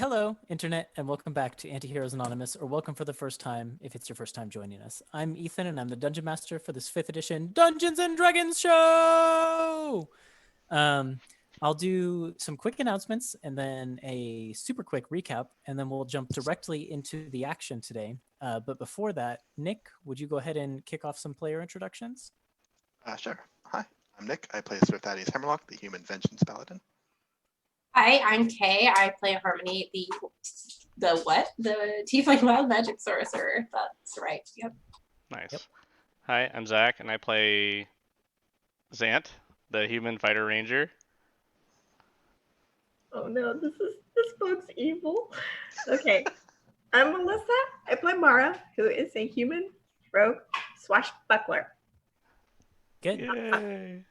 Hello, Internet, and welcome back to Antiheroes Anonymous, or welcome for the first time if it's your first time joining us. I'm Ethan, and I'm the Dungeon Master for this 5th edition Dungeons and Dragons show! I'll do some quick announcements and then a super quick recap, and then we'll jump directly into the action today. But before that, Nick, would you go ahead and kick off some player introductions? Sure. Hi, I'm Nick. I play Sir Thaddeus Hammerlock, the Human Vengeance Paladin. Hi, I'm Kay. I play Harmony, the Tiefling Wild Magic Sorcerer. That's right. Yep. Nice. Yep. Hi, I'm Zach, and I play Zant, the Human Fighter Ranger. Oh no, this book's evil. Okay. I'm Melissa. I play Mara, who is a human rogue swashbuckler. Good. Yay!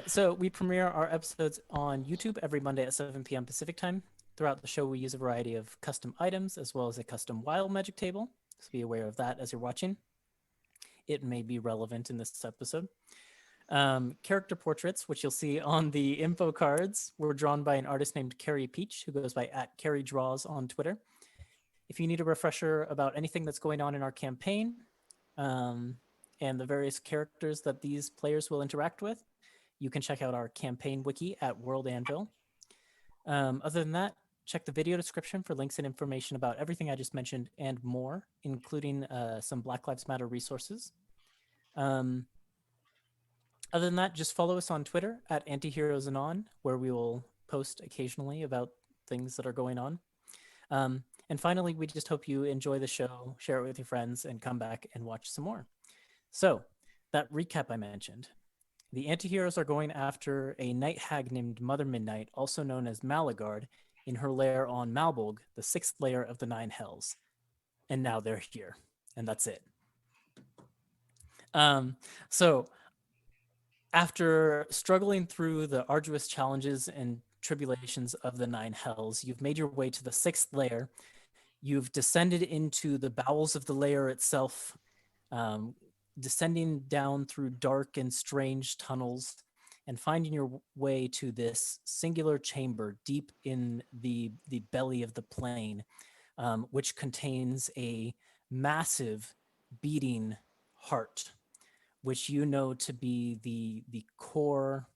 So we premiere our episodes on YouTube every Monday at 7 p.m. Pacific time. Throughout the show, we use a variety of custom items as well as a custom wild magic table. So be aware of that as you're watching. It may be relevant in this episode. Character portraits, which you'll see on the info cards, were drawn by an artist named Carrie Peach, who goes by @CarrieDraws on Twitter. If you need a refresher about anything that's going on in our campaign and the various characters that these players will interact with, you can check out our campaign wiki at World Anvil. Other than that, check the video description for links and information about everything I just mentioned and more, including some Black Lives Matter resources. Other than that, just follow us on Twitter at AntiheroesAnon, where we will post occasionally about things that are going on. And finally, we just hope you enjoy the show, share it with your friends, and come back and watch some more. So, that recap I mentioned. The Antiheroes are going after a night hag named Mother Midnight, also known as Malagard, in her lair on Malbolg, the 6th layer of the 9 Hells. And now they're here, and that's it. So, after struggling through the arduous challenges and tribulations of the 9 Hells, you've made your way to the 6th layer. You've descended into the bowels of the layer itself, descending down through dark and strange tunnels and finding your way to this singular chamber deep in the belly of the plane, which contains a massive beating heart, which you know to be the core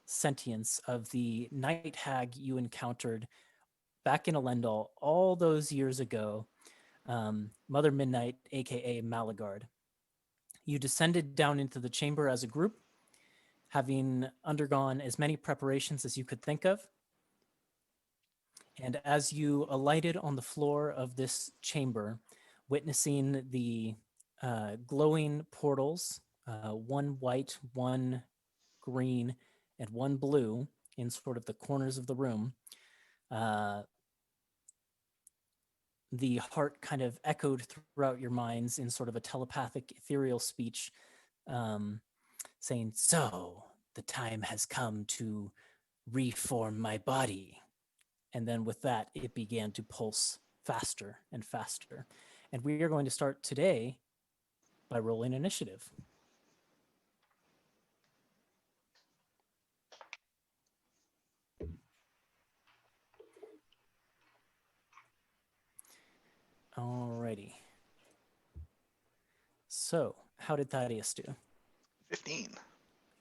sentience of the night hag you encountered back in Alen'dal all those years ago, Mother Midnight, aka Malagard. You descended down into the chamber as a group, having undergone as many preparations as you could think of. And as you alighted on the floor of this chamber, witnessing the glowing portals, one white, one green, and one blue in sort of the corners of the room, the heart kind of echoed throughout your minds in sort of a telepathic, ethereal speech, saying, "So, the time has come to reform my body." And then with that, it began to pulse faster and faster. And we are going to start today by rolling initiative. Alrighty. So, how did Thaddeus do? 15.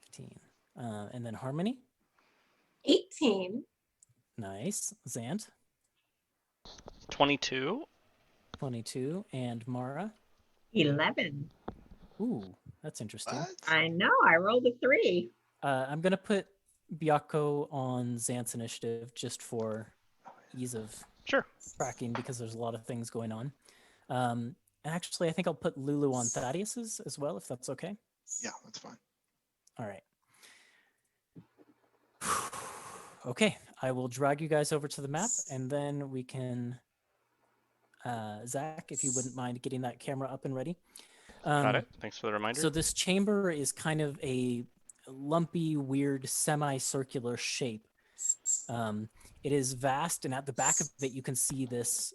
15. And then Harmony? 18. Nice. Zant? 22. 22. And Mara? 11. Ooh, that's interesting. What? I know, I rolled a 3. I'm going to put Byako on Zant's initiative just for ease of Sure. tracking because there's a lot of things going on. And actually, I think I'll put Lulu on Thaddeus's as well, if that's okay. Yeah, that's fine. All right. Okay, I will drag you guys over to the map, and then we can, Zach, if you wouldn't mind getting that camera up and ready. Got it. Thanks for the reminder. So this chamber is kind of a lumpy, weird, semicircular shape. It is vast, and at the back of it, you can see this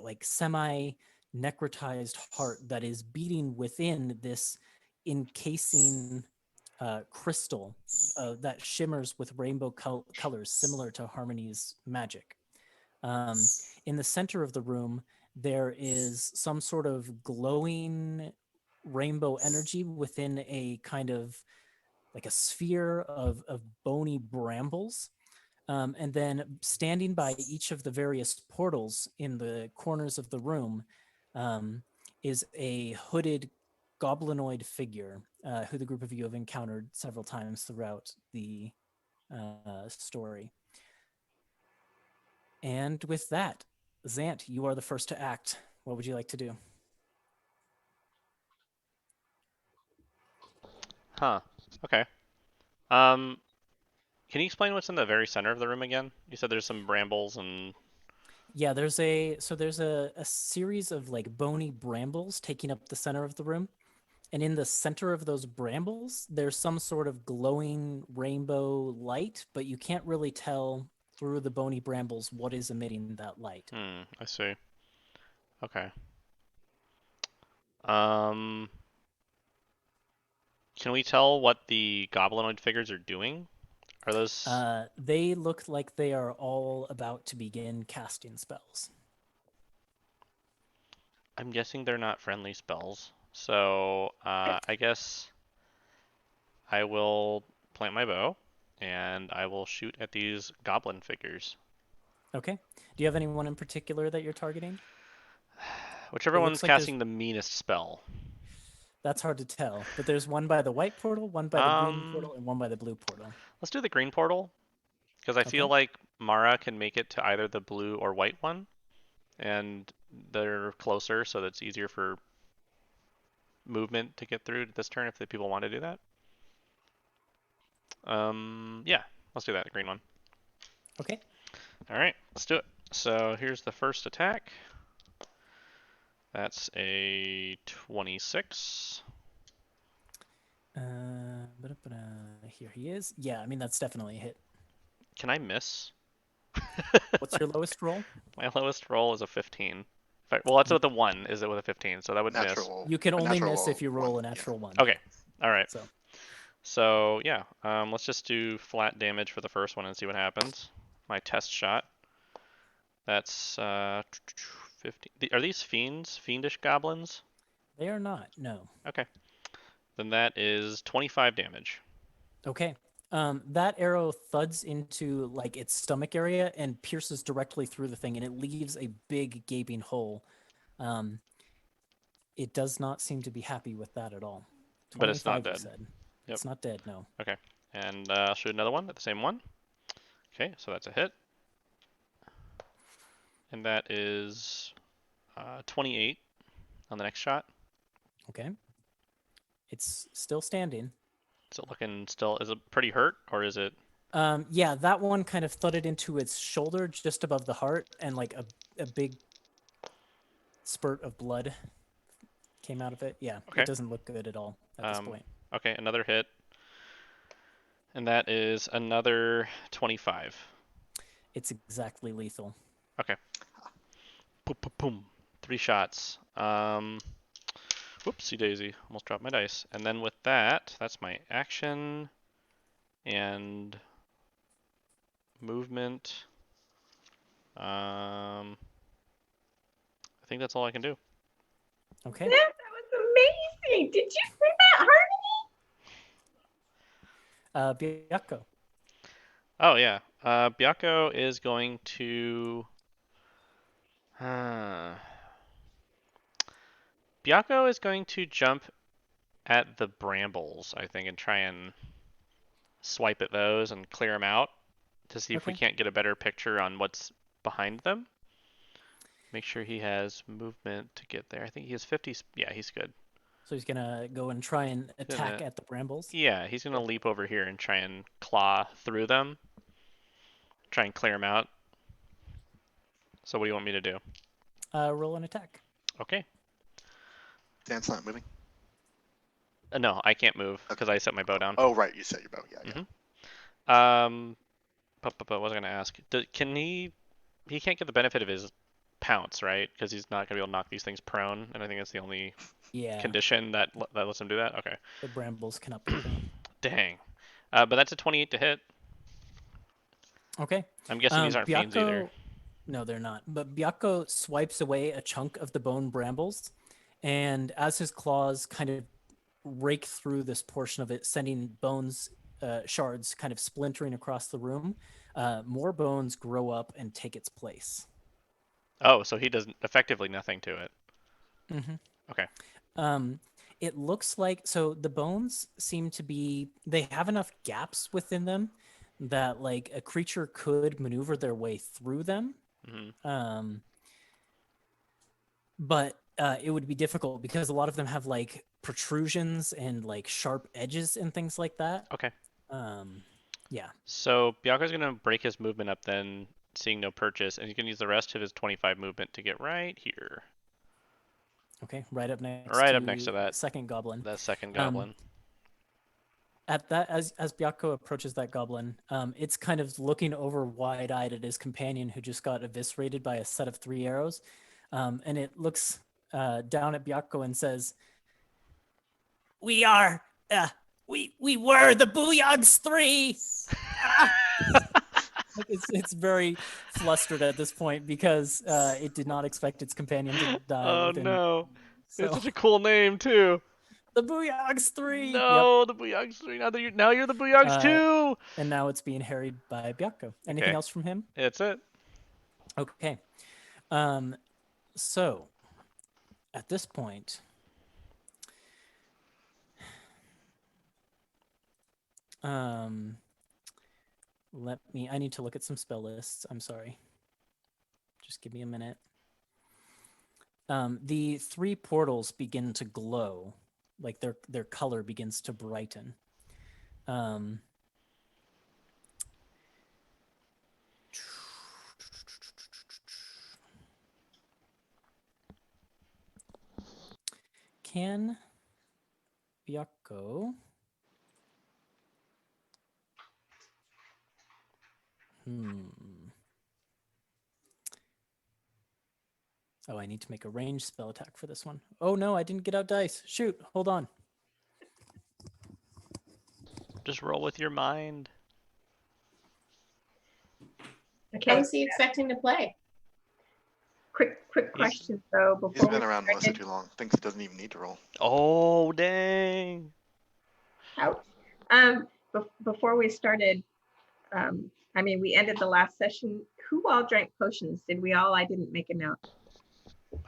like semi-necrotized heart that is beating within this encasing crystal that shimmers with rainbow colors, similar to Harmony's magic. In the center of the room, there is some sort of glowing rainbow energy within a kind of like a sphere of bony brambles. And then standing by each of the various portals in the corners of the room is a hooded goblinoid figure who the group of you have encountered several times throughout the story. And with that, Zant, you are the first to act. What would you like to do? Huh. Okay. Um, can you explain what's in the very center of the room again? You said there's some brambles and Yeah, there's a series of like bony brambles taking up the center of the room. And in the center of those brambles, there's some sort of glowing rainbow light, but you can't really tell through the bony brambles what is emitting that light. I see. Okay. Um, can we tell what the goblinoid figures are doing? Are those? They look like they are all about to begin casting spells. I'm guessing they're not friendly spells. So I guess I will plant my bow and I will shoot at these goblin figures. Okay. Do you have anyone in particular that you're targeting? Whichever It one's looks like casting the meanest spell. That's hard to tell, but there's one by the white portal, one by the green portal, and one by the blue portal. Let's do the green portal because I feel Okay. like Mara can make it to either the blue or white one, and they're closer, so that's easier for movement to get through this turn if the people want to do that. Yeah, let's do that, the green one. Okay. All right, let's do it. So here's the first attack. That's a 26. Here he is. Yeah, I mean, that's definitely a hit. Can I miss? What's your lowest roll? My lowest roll is a 15. Well, that's with a 1. Is it with a 15? So that would miss. Natural. You can a only natural miss if you roll one, a natural one. Okay. All right. So So yeah, let's just do flat damage for the first one and see what happens. My test shot. That's 50. Are these fiends? Fiendish goblins? they are not. No. Okay. Then that is 25 damage. Okay. That arrow thuds into like its stomach area and pierces directly through the thing, and it leaves a big gaping hole. It does not seem to be happy with that at all. But it's not 25, you dead. said. Yep. It's not dead, no. Okay. And I'll shoot another one at the same one. Okay, so that's a hit. And that is 28 on the next shot. Okay. It's still standing. Is it looking still? Is it pretty hurt, or is it? Yeah, that one kind of thudded into its shoulder just above the heart, and like a big spurt of blood came out of it. Yeah, Okay. it doesn't look good at all at this point. Okay, another hit. And that is another 25. It's exactly lethal. Okay. Boom, boom, boom. 3 shots. Whoopsie daisy. Almost dropped my dice. And then with that, that's my action and movement. I think that's all I can do. Okay. That was amazing. Did you see that, Harmony? Byakko. Oh yeah. Byakko is going to. Byakko is going to jump at the brambles, I think, and try and swipe at those and clear them out to see if we Okay. can't get a better picture on what's behind them. Make sure he has movement to get there. I think he has 50. Yeah, he's good. So he's gonna go and try and attack Gonna- at the brambles. Yeah, he's gonna leap over here and try and claw through them. Try and clear them out. So what do you want me to do? Roll an attack. Okay. Dan's not moving. No, I can't move because I set my bow down. Oh, right. You set your bow. Yeah, yeah. But what was I gonna ask? Can he? He can't get the benefit of his pounce, right? Because he's not gonna be able to knock these things prone, and I think that's the only Yeah. condition that lets him do that. Okay. The brambles cannot be prone. Dang. But that's a 28 to hit. Okay. I'm guessing these aren't fiends either. No, they're not. But Byakko swipes away a chunk of the bone brambles, and as his claws kind of rake through this portion of it, sending bones shards kind of splintering across the room, more bones grow up and take its place. Oh, so he does effectively nothing to it. Mm-hmm. Okay. It looks like, so the bones seem to be, they have enough gaps within them that like a creature could maneuver their way through them. Mm-hmm. But it would be difficult because a lot of them have like protrusions and like sharp edges and things like that. Okay. Yeah. So Bianco's gonna break his movement up then, seeing no purchase, and he's gonna use the rest of his 25 movement to get right here. Okay. Right up next. Right to up next to that second goblin. That second goblin. At that, as Byakko approaches that goblin, it's kind of looking over wide-eyed at his companion who just got eviscerated by a set of 3 arrows, and it looks down at Byakko and says, "We are, we were the Booyogs 3." It's very flustered at this point because it did not expect its companion to die. Oh within... no! So, It's such a cool name too. the Booyogs 3. No, the Booyogs 3. Now you're the Booyogs 2. And now it's being harried by Byakko. Anything else from him? That's it. Okay. So at this point, I need to look at some spell lists. I'm sorry. Just give me a minute. The 3 portals begin to glow, like their color begins to brighten. Can Byakko Oh, I need to make a ranged spell attack for this one. Oh no, I didn't get out dice. Shoot, hold on. Just roll with your mind. Okay. How is he expecting to play? Quick question though. He's Before been we around Melissa started, too long. Thinks he doesn't even need to roll. Oh dang! ouch. Before we started, I mean, we ended the last session. Who all drank potions? Did we all? I didn't make a note.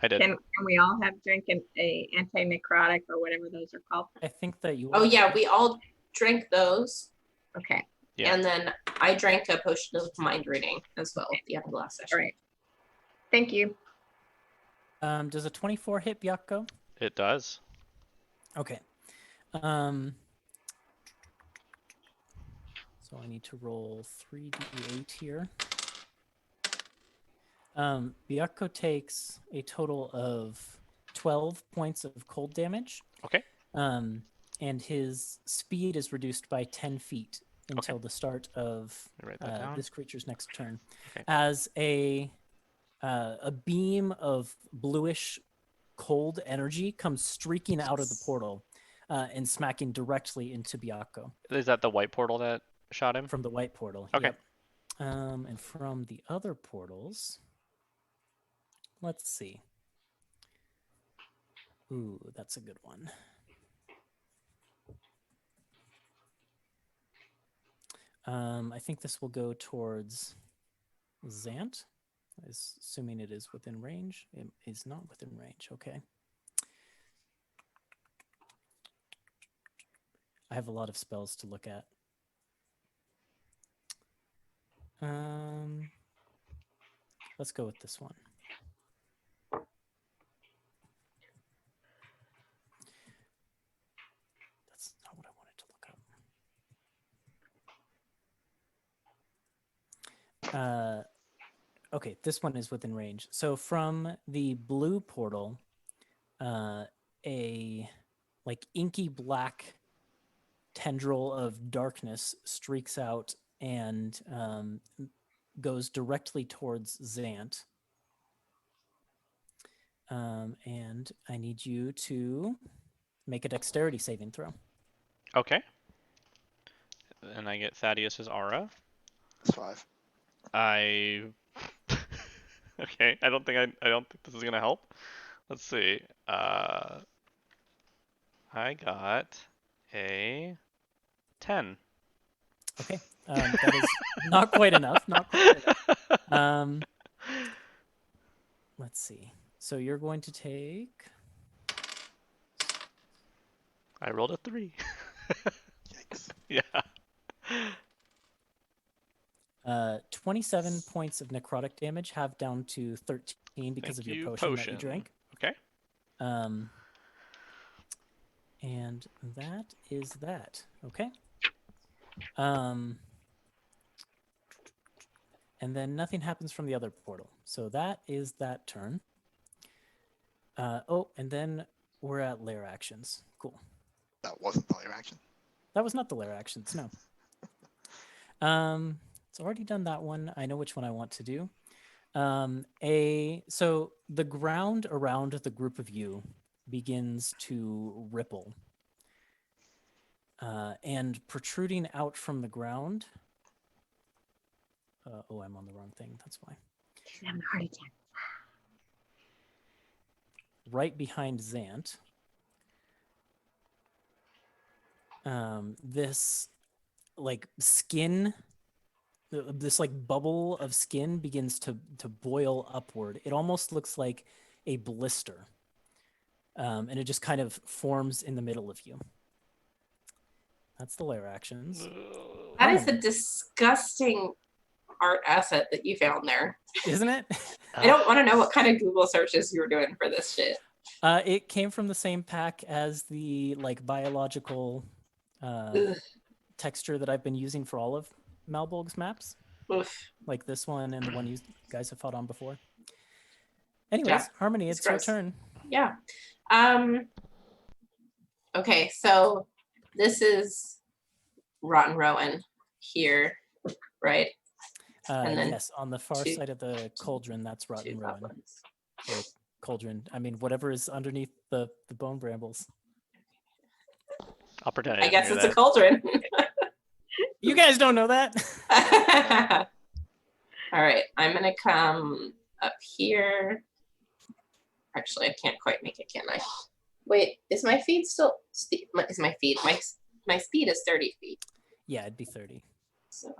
I did. Can we all have drank a anti-necrotic or whatever those are called? I think that you. Oh yeah, we all drank those, Okay. Yeah. and then I drank a potion of mind reading as well at the end of the last session. All right. Thank you. Does a 24 hit Byakko? It does. Okay. So I need to roll 3d8 here. Byakko takes a total of 12 points of cold damage. Okay. And his speed is reduced by 10 feet until the start of Write that down. this creature's next turn. Okay. As a beam of bluish cold energy comes streaking out of the portal and smacking directly into Byakko. Is that the white portal that shot him? From the white portal. Okay. Yep. And from the other portals, let's see. Ooh, that's a good one. I think this will go towards Zant, assuming it is within range. It is not within range. Okay. I have a lot of spells to look at. Let's go with this one. That's not what I wanted to look up. Okay, this one is within range. So from the blue portal, a like inky black tendril of darkness streaks out and goes directly towards Zant. And I need you to make a dexterity saving throw. Okay. And I get Thaddeus's aura. It's 5. I Okay, I don't think this is gonna help. Let's see. I got a 10. Okay, that is not quite enough. Not quite enough. Let's see. So you're going to take. I rolled a 3. Yikes. Yeah. 27 points of necrotic damage, halved down to 13 because Thank of your you, potion that you potion. drank. Okay. And that is that. Okay. And then nothing happens from the other portal. So that is that turn. Oh, and then we're at lair actions. Cool. That wasn't the lair action. That was not the lair actions, no. It's already done that one. I know which one I want to do. So the ground around the group of you begins to ripple. And protruding out from the ground. Oh, I'm on the wrong thing. That's why. She's having a heart attack. Right behind Zant. This like skin, this like bubble of skin begins to boil upward. It almost looks like a blister. And it just kind of forms in the middle of you. That's the lair actions. That is a disgusting art asset that you found there. Isn't it? I don't want to know what kind of Google searches you were doing for this shit. It came from the same pack as the like biological texture that I've been using for all of Malbolg's maps. Oof. Like this one and the one you guys have fought on before. Anyways, Yeah, Harmony, it's it's your gross. turn. Yeah. Okay, so this is Rotten Rowan here, right? And then Yes, on the far two- side of the cauldron, that's Two Rotten Rowan. goblins. Or cauldron. I mean, whatever is underneath the bone brambles. I'll pretend I I didn't guess hear it's a that. cauldron. You guys don't know that. All right, I'm gonna come up here. Actually, I can't quite make it, can I? Wait, is my feed still? Is my feed? My speed is 30 feet. Yeah, it'd be 30. So.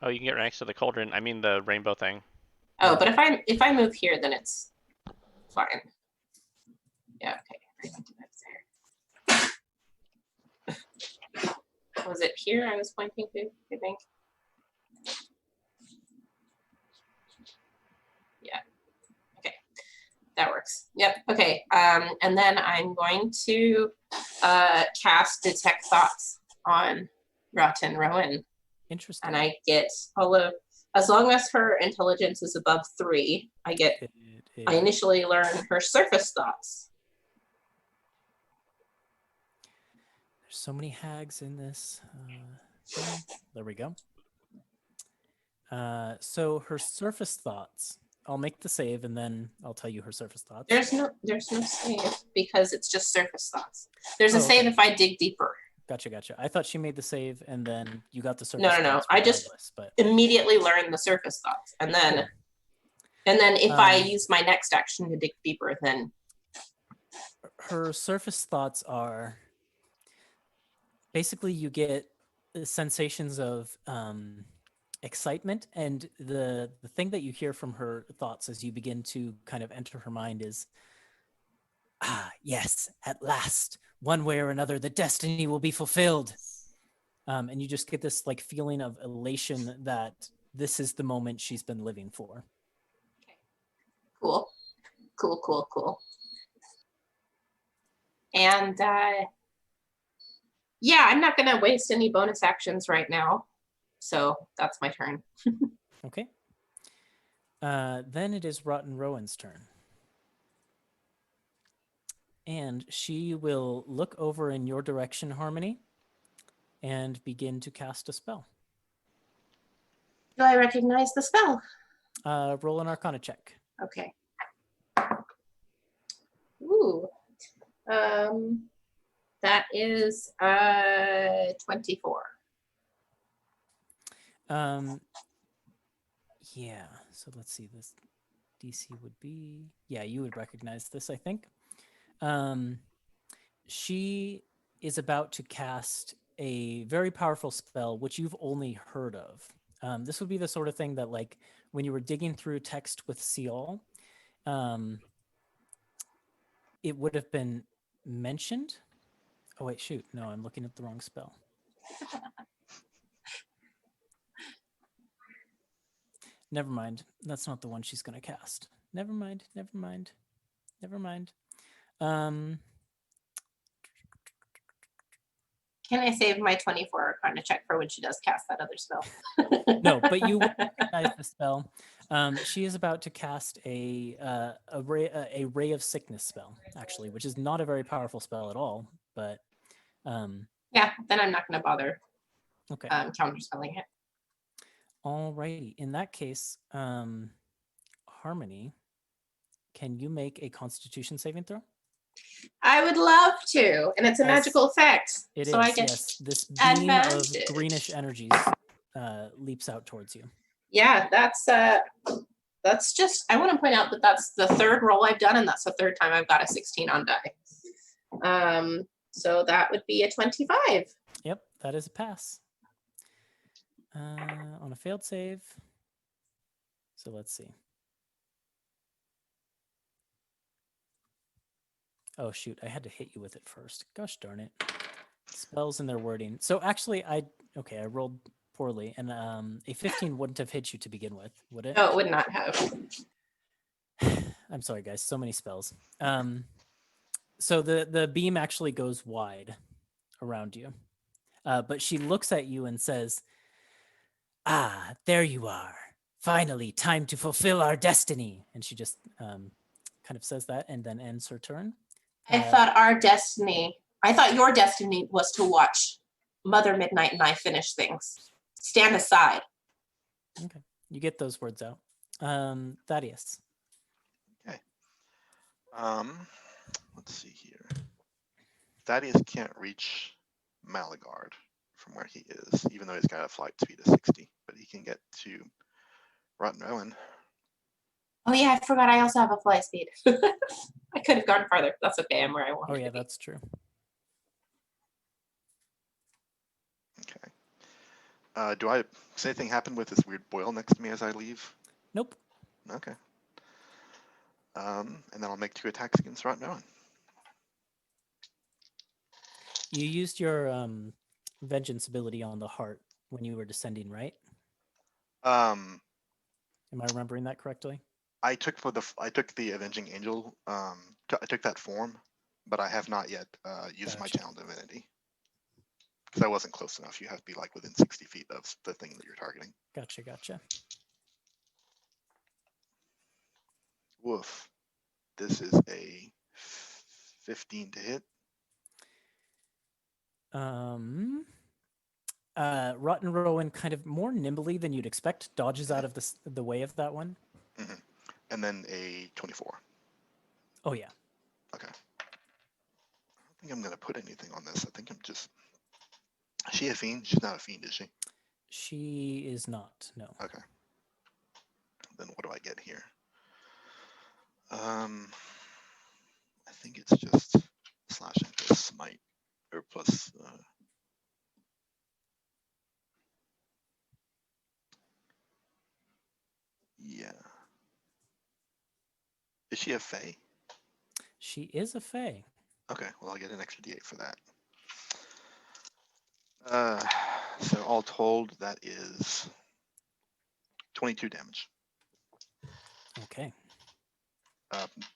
Oh, you can get right next to the cauldron. I mean the rainbow thing. Oh, but if I move here, then it's fine. Yeah. Okay. I think that's there. Was it here I was pointing to? I think. Yeah. Okay. That works. Yep. Okay. And then I'm going to cast Detect Thoughts on Rotten Rowan. Interesting. And I get all of, as long as her intelligence is above 3, I initially learn her surface thoughts. There's so many hags in this. Thing. There we go. So her surface thoughts. I'll make the save and then I'll tell you her surface thoughts. There's no save because it's just surface thoughts. There's a Oh, save okay. if I dig deeper. Gotcha. I thought she made the save and then you got the surface No. thoughts I just regardless, but immediately learn the surface thoughts, and then if I use my next action to dig deeper, then her surface thoughts are basically you get sensations of excitement, and the thing that you hear from her thoughts as you begin to kind of enter her mind is, yes, at last, one way or another, the destiny will be fulfilled. And you just get this like feeling of elation that this is the moment she's been living for. cool. And yeah, I'm not gonna waste any bonus actions right now, so that's my turn. Okay. Then it is Rotten Rowan's turn. And she will look over in your direction, Harmony, and begin to cast a spell. Do I recognize the spell? Roll an Arcana check. Okay. Ooh. That is 24. Yeah, so let's see this. DC would be, yeah, you would recognize this, I think. She is about to cast a very powerful spell, which you've only heard of. This would be the sort of thing that, like, when you were digging through text with Seal, it would have been mentioned. Oh, wait, shoot. No, I'm looking at the wrong spell. Never mind. That's not the one she's going to cast. Never mind. Never mind. Never mind. Can I save my 24 Arcana check for when she does cast that other spell? No, but you would recognize the spell. She is about to cast a ray of sickness spell, actually, which is not a very powerful spell at all. But Yeah, then I'm not going to bother okay. counterspelling it. Alrighty. In that case, Harmony, can you make a Constitution saving throw? I would love to, and it's a Yes, magical effect. It so is. I get Yes, this beam of advantage. greenish energies leaps out towards you. Yeah, that's just, I want to point out that that's the third roll I've done, and that's the third time I've got a 16 on die. So that would be a 25. Yep, that is a pass. On a failed save. So let's see. Oh shoot, I had to hit you with it first. Gosh darn it. Spells and their wording. So actually I rolled poorly, and a 15 wouldn't have hit you to begin with, would it? No, it would not have. I'm sorry guys, so many spells. So the beam actually goes wide around you. But she looks at you and says, "Ah, there you are. Finally, time to fulfill our destiny." And she just kind of says that and then ends her turn. I thought your destiny was to watch Mother Midnight and I finish things. Stand aside. Okay, you get those words out. Thaddeus. Okay. Let's see here. Thaddeus can't reach Malagard from where he is, even though he's got a flight speed of 60, but he can get to Rotten Rowan. Oh yeah, I forgot I also have a fly speed. I could have gone farther. That's okay, I'm where I want Oh to yeah, be. that's true. Okay. Does anything happen with this weird boil next to me as I leave? Nope. Okay. And then I'll make 2 attacks against Rotten Rowan. You used your vengeance ability on the heart when you were descending, right? Am I remembering that correctly? I took the Avenging Angel. I took that form, but I have not yet used my Gotcha. channel divinity because I wasn't close enough. You have to be like within 60 feet of the thing that you're targeting. Gotcha. Woof. This is a 15 to hit. Rotten Rowan kind of more nimbly than you'd expect dodges out of the way of that one. Mm-hmm. And then a 24. Oh yeah. Okay. I don't think I'm going to put anything on this. I think I'm just... Is she a fiend? She's not a fiend, is she? She is not, no. Okay. Then what do I get here? I think it's just slashing plus smite, or plus... yeah. Is she a fae? She is a fae. Okay, well I'll get an extra d8 for that. So all told, that is 22 damage. Okay.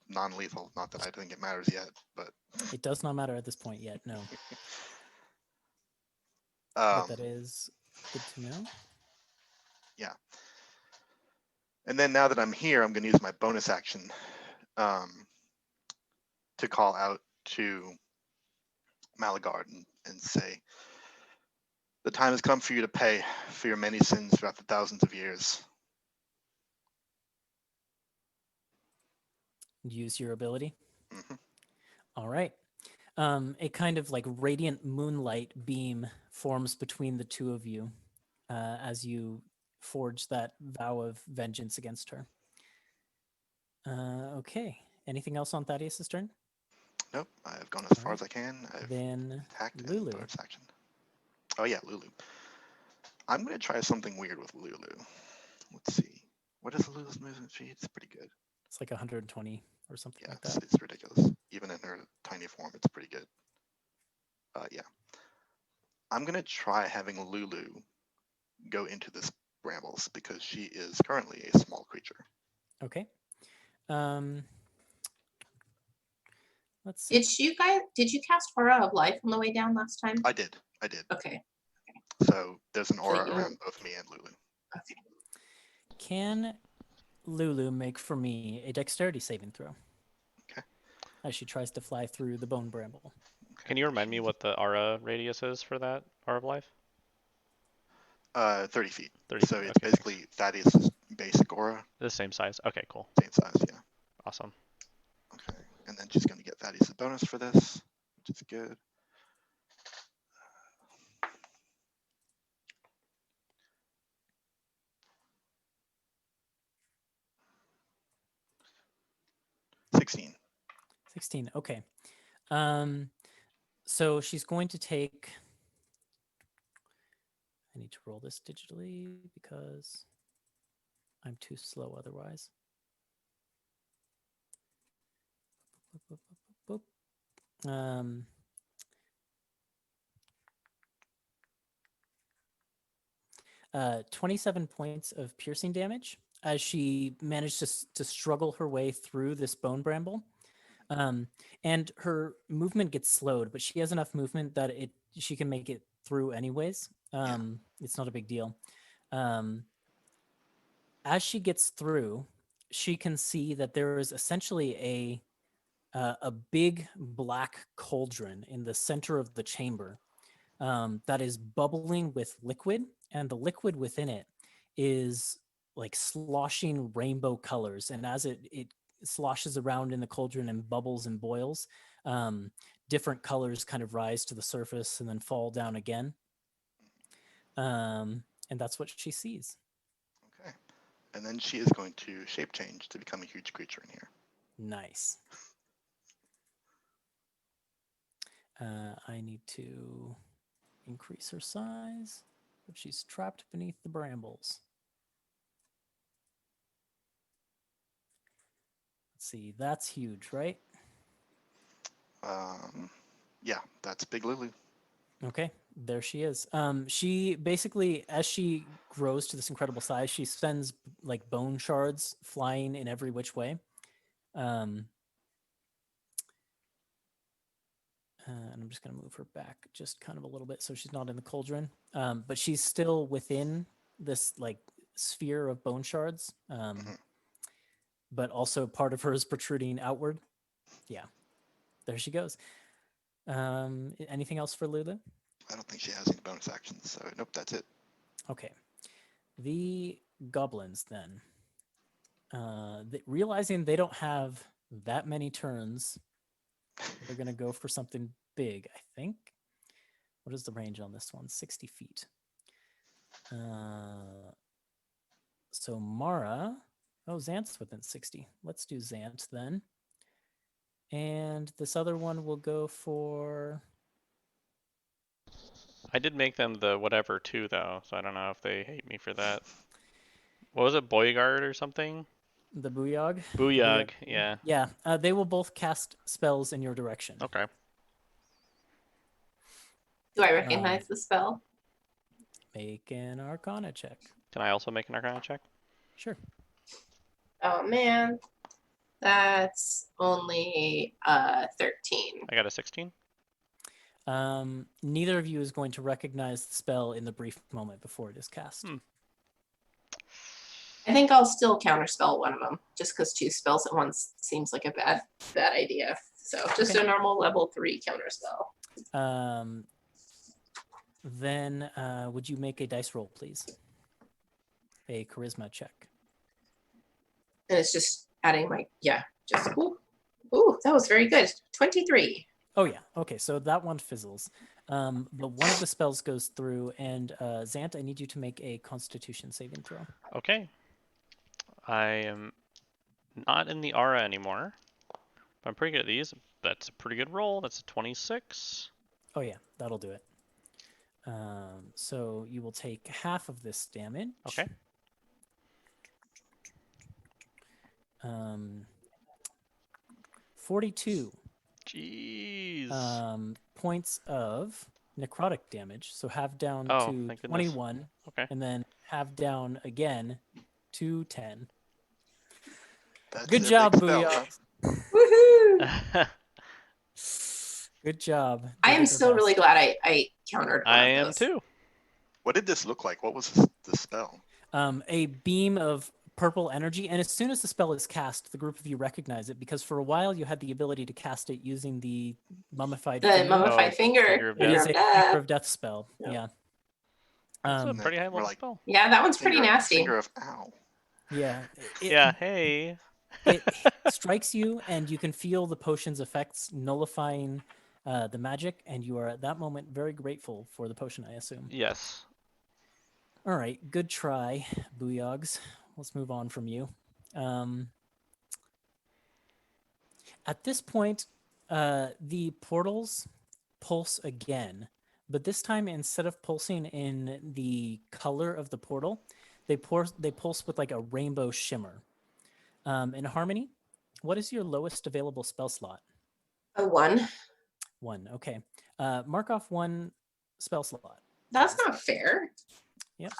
Non-lethal. Not that I think it matters yet, but It does not matter at this point yet, no. But that is good to know. Yeah. And then now that I'm here, I'm going to use my bonus action to call out to Malagard and say, the time has come for you to pay for your many sins throughout the thousands of years. Use your ability. Mm-hmm. All right. A kind of like radiant moonlight beam forms between the two of you as you forge that vow of vengeance against her. Okay. Anything else on Thaddeus' turn? Nope, I've gone as far Alright. as I can. I've Then attacked and Lulu. bonus action. Oh yeah, Lulu. I'm gonna try something weird with Lulu. Let's see. What is Lulu's movement speed? It's pretty good. It's like 120 or something Yeah, like it's, that. it's ridiculous. Even in her tiny form, it's pretty good. Yeah. I'm gonna try having Lulu go into this brambles because she is currently a small creature. Okay. Let's see. Did you cast Aura of Life on the way down last time? I did. Okay. So there's an aura you- around both me and Lulu. Okay. Can Lulu make for me a dexterity saving throw? Okay. As she tries to fly through the bone bramble. Can you remind me what the aura radius is for that Aura of Life? 30 feet. 30 So feet, it's okay, basically Thaddeus' basic aura, The same size. Okay, cool. same size, yeah. Awesome. Okay. And then she's gonna get Thaddeus' bonus for this, which is good. $16. 16. Okay. So she's going to take. I need to roll this digitally because I'm too slow otherwise. Boop, boop, boop, boop. 27 points of piercing damage as she managed to struggle her way through this bone bramble. And her movement gets slowed, but she has enough movement that she can make it through anyways. It's not a big deal. As she gets through, she can see that there is essentially a big black cauldron in the center of the chamber that is bubbling with liquid, and the liquid within it is like sloshing rainbow colors. And as it sloshes around in the cauldron and bubbles and boils, different colors kind of rise to the surface and then fall down again. And that's what she sees. Okay. And then she is going to shape change to become a huge creature in here. Nice. I need to increase her size, but she's trapped beneath the brambles. Let's see, that's huge, right? Yeah, that's Big Lulu. Okay, there she is. She basically, as she grows to this incredible size, she sends like bone shards flying in every which way. And I'm just going to move her back just kind of a little bit so she's not in the cauldron. But she's still within this like sphere of bone shards. But also part of her is protruding outward. Yeah, there she goes. Anything else for Lulu? I don't think she has any bonus actions, so nope, that's it. Okay. The goblins then. Realizing they don't have that many turns, they're going to go for something big, I think. What is the range on this one? 60 feet. So Mara. Oh, Xant's within 60. Let's do Xant then. And this other one will go for... I did make them the whatever too, though, so I don't know if they hate me for that. What was it, Boyguard or something? The Booyog. Booyog, yeah. Yeah, they will both cast spells in your direction. Okay. Do I recognize the spell? Make an Arcana check. Can I also make an Arcana check? Sure. Oh man, that's only 13. I got a 16. Neither of you is going to recognize the spell in the brief moment before it is cast. I think I'll still counterspell one of them, just because 2 spells at once seems like a bad idea. So just Okay. a normal level 3 counterspell. Then would you make a dice roll, please? A charisma check. And it's just adding ooh, that was very good. 23. Oh yeah. Okay, so that one fizzles. But one of the spells goes through, and Xant, I need you to make a Constitution saving throw. Okay. I am Not in the aura anymore. But I'm pretty good at these. That's a pretty good roll. That's a 26. Oh yeah, that'll do it. So you will take half of this damage. Okay. 42 Jeez. points of necrotic damage. So half down Oh, to thank goodness. 21, Okay. and then half down again to 10. That's Good their job, big spell, huh? Woohoo! Good job. I They am did their still really best. glad I countered one I of am those. too. What did this look like? What was the spell? A beam of purple energy, and as soon as the spell is cast, the group of you recognize it because for a while you had the ability to cast it using the mummified The finger. mummified Oh, finger. Finger of It Finger is of a death. finger of death spell. Yep. Yeah. That's a Um, pretty high More level like spell. Yeah, that one's pretty nasty. Finger of ow. yeah. Yeah, hey. It strikes you, and you can feel the potion's effects nullifying the magic, and you are at that moment very grateful for the potion, I assume. Yes. All right, good try, Booyogs. Let's move on from you. At this point, the portals pulse again, but this time instead of pulsing in the color of the portal, they pulse with like a rainbow shimmer. In Harmony, what is your lowest available spell slot? A 1. 1. Okay. Mark off 1 spell slot. That's not fair. Yep.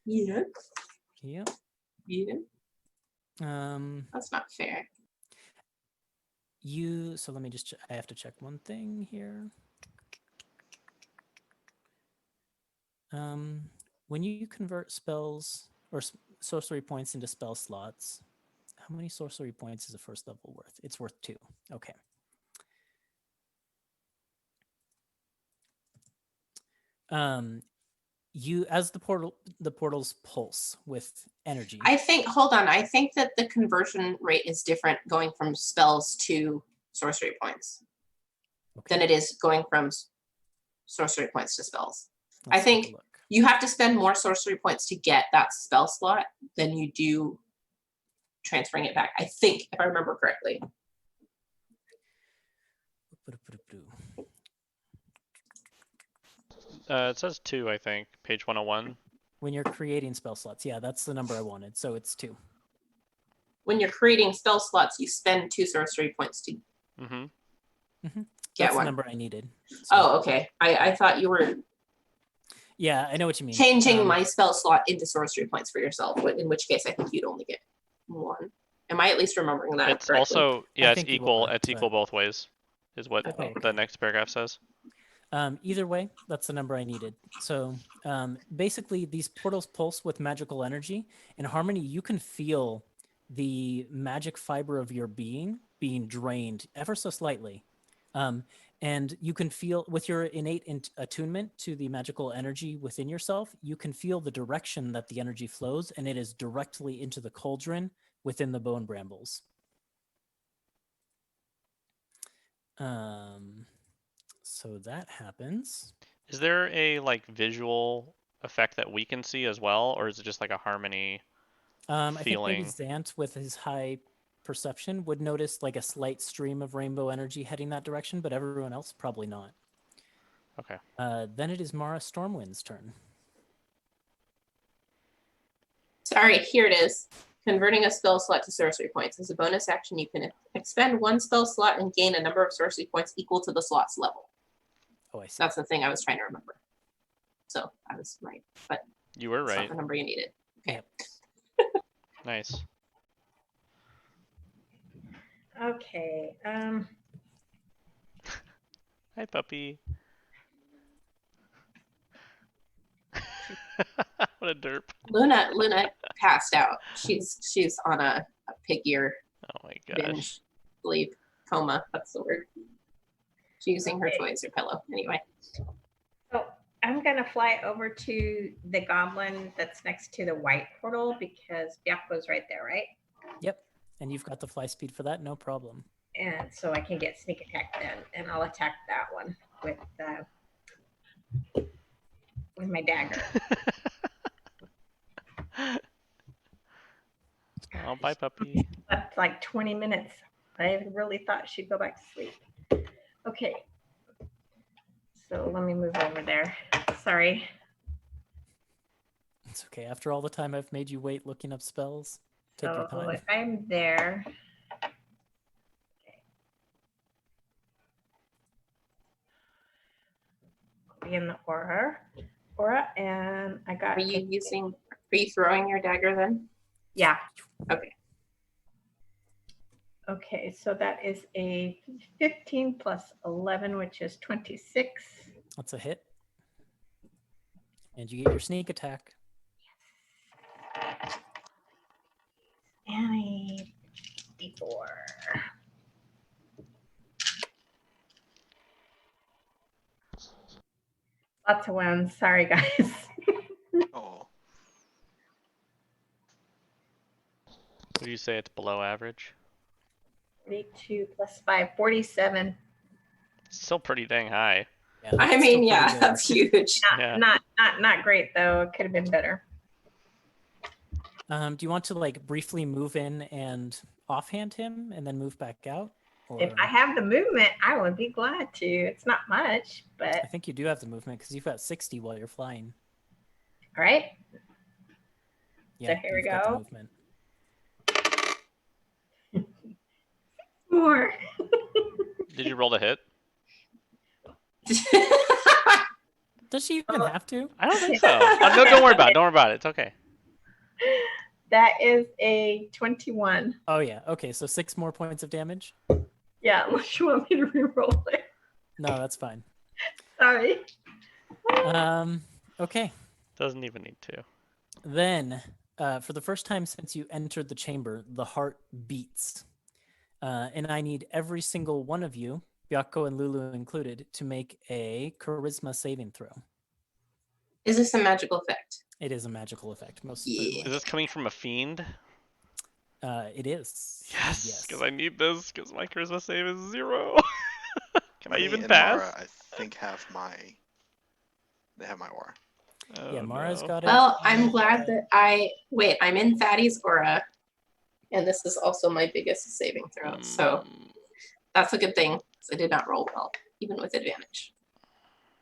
Yeah. Yep. Yeah. Um, That's not fair. so let me just I have to check one thing here. When you convert spells or sorcery points into spell slots, how many sorcery points is a first level worth? It's worth 2. Okay. As the portals pulse with energy. I think, hold on, I think that the conversion rate is different going from spells to sorcery points Okay. than it is going from sorcery points to spells. I Let's take a think look. you have to spend more sorcery points to get that spell slot than you do transferring it back. I think, if I remember correctly. It says 2, I think. Page 101. When you're creating spell slots, yeah, that's the number I wanted. So it's 2. When you're creating spell slots, you spend 2 sorcery points to Mm-hmm. get That's the one. number I needed. So, Oh, okay. I thought you were yeah, I know what you mean. changing my spell slot into sorcery points for yourself, in which case I think you'd only get 1. Am I at least remembering that It's correctly? also, yeah, I it's think you equal. are, It's but- equal both ways, is what Okay. the next paragraph says. Either way, that's the number I needed. So basically, these portals pulse with magical energy. In Harmony, you can feel the magic fiber of your being drained ever so slightly. And you can feel, with your innate attunement to the magical energy within yourself, you can feel the direction that the energy flows, and it is directly into the cauldron within the bone brambles. So that happens. Is there a like visual effect that we can see as well, or is it just like a harmony? I think maybe feeling? Zant, with his high perception, would notice like a slight stream of rainbow energy heading that direction, but everyone else probably not. Okay. Then it is Mara Stormwind's turn. Sorry, here it is. Converting a spell slot to sorcery points. As a bonus action, you can expend 1 spell slot and gain a number of sorcery points equal to the slot's level. Oh, I see. That's the thing I was trying to remember. So I was right, but You were that's not right. the number you needed. Okay. Yep. Nice. Okay. Hi, puppy. What a derp. Luna passed out. She's on a pig ear Oh my gosh. binge sleep coma. That's the word. She's using her toy as her pillow. Anyway. So I'm gonna fly over to the goblin that's next to the white portal because Byaku's right there, right? Yep. And you've got the fly speed for that, no problem. And so I can get sneak attack then, and I'll attack that one with my dagger. Oh, bye, puppy. That's like 20 minutes. I really thought she'd go back to sleep. Okay. So let me move over there. Sorry. It's okay. After all the time I've made you wait looking up spells, take your So time. if I'm there. I'll be in the aura, and I got. Are you throwing your dagger then? Yeah. Okay. Okay, so that is a 15 plus 11, which is 26. That's a hit. And you get your sneak attack. And a d4. Lots of wins. Sorry, guys. Oh, Would you say it's below average? 42 plus 5, 47. Still pretty dang high. Yeah, I it's still mean, pretty yeah, good. that's huge. Yeah. Not great though. It could have been better. Do you want to like briefly move in and offhand him and then move back out? Or If I have the movement, I would be glad to. It's not much, but I think you do have the movement because you've got 60 while you're flying. all right. Yeah, here we you've got the go. movement. More. Did you roll the hit? Does she even have to? I don't think so. Oh, no, don't worry about it. Don't worry about it. It's okay. That is a 21. Oh yeah. Okay, so 6 more points of damage. Yeah, unless you want me to re-roll it. No, that's fine. Sorry. Okay. Doesn't even need to. Then, for the first time since you entered the chamber, the heart beats. And I need every single one of you, Byakko and Lulu included, to make a charisma saving throw. Is this a magical effect? It is a magical effect, most Yeah. certainly. Is this coming from a fiend? It is. Yes, because I need this because my charisma save is 0. Can I me even and pass? Mara, I think they have my aura. Oh, Yeah, Mara's no. got it. Well, I'm glad that I'm in Fatty's aura, and this is also my biggest saving throw. So that's a good thing, because I did not roll well, even with advantage.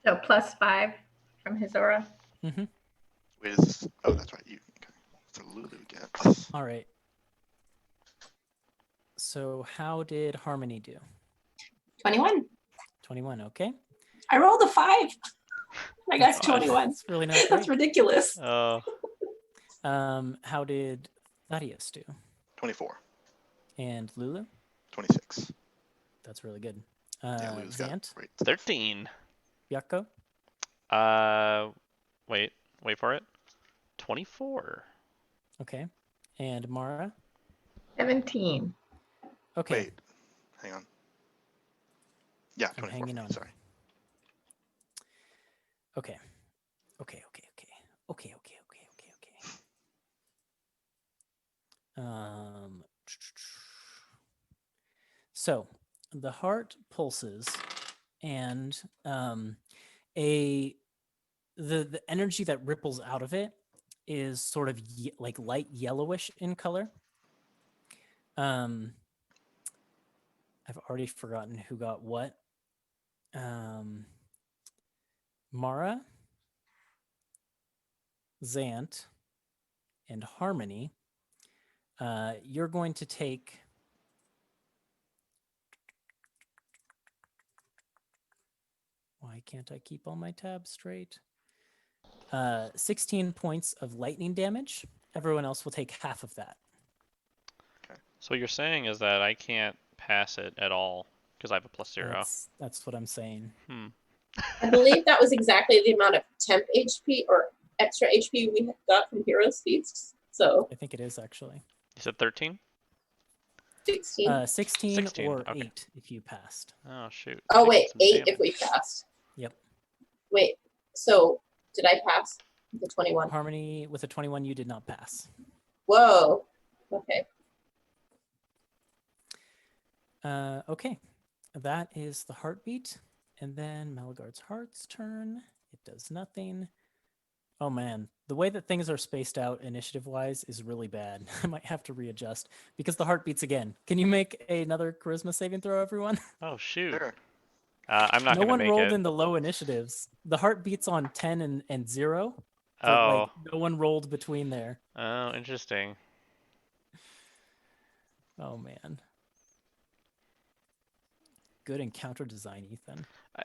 So plus 5 from his aura. Mm-hmm. Wait, is this? Oh, that's right. You. Okay. So Lulu gets. All right. So how did Harmony do? 21. 21, okay. I rolled a 5. I got God. 21. That's really not That's great. ridiculous. Oh, How did Thaddeus do? 24. And Lulu? 26. That's really good. Yeah, Lulu's got Zant? great. 13. Byakko? Wait for it. 24. Okay. And Mara? 17. Okay. Wait, hang on. Yeah, I'm 24. hanging for me, on. Sorry. Okay. So the heart pulses, and the energy that ripples out of it is sort of like light yellowish in color. I've already forgotten who got what. Mara, Zant, and Harmony, you're going to take why can't I keep all my tabs straight? 16 points of lightning damage. Everyone else will take half of that. So what you're saying is that I can't pass it at all because I have a +0. That's what I'm saying. I believe that was exactly the amount of temp HP or extra HP we got from Heroes Feast. So I think it is actually. You said 13? 16. 16 or okay. 8 if you passed. Oh, shoot. Oh, Taking wait, some 8 if we damage. passed. Yep. Wait, so did I pass the 21? Harmony with a 21, you did not pass. Whoa. Okay. Okay, that is the heartbeat. And then Malagard's heart's turn. It does nothing. Oh man, the way that things are spaced out initiative-wise is really bad. I might have to readjust because the heart beats again. Can you make another charisma saving throw, everyone? Oh shoot. Sure. I'm not No gonna one make rolled it. in the low initiatives. The heart beats on 10 and 0, but Oh. like no one rolled between there. Oh, interesting. Oh man. Good encounter design, Ethan.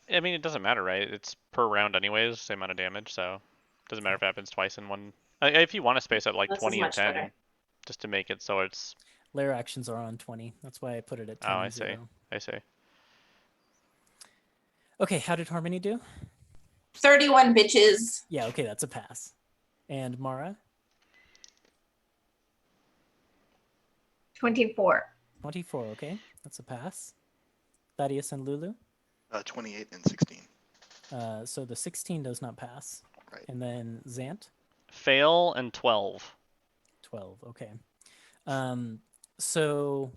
I mean, it doesn't matter, right? It's per round anyways, same amount of damage, so it doesn't matter if it happens twice in one. If you want to space out like This is 20 and much 10, better. just to make it so it's. Lair actions are on 20. That's why I put it at 10 Oh, I and see. 0. I see. Okay, how did Harmony do? 31 bitches. Yeah, okay, that's a pass. And Mara? 24. 24, okay. That's a pass. Thaddeus and Lulu? 28 and 16. So the 16 does not pass. Right. And then Zant? Fail and 12. 12, okay. So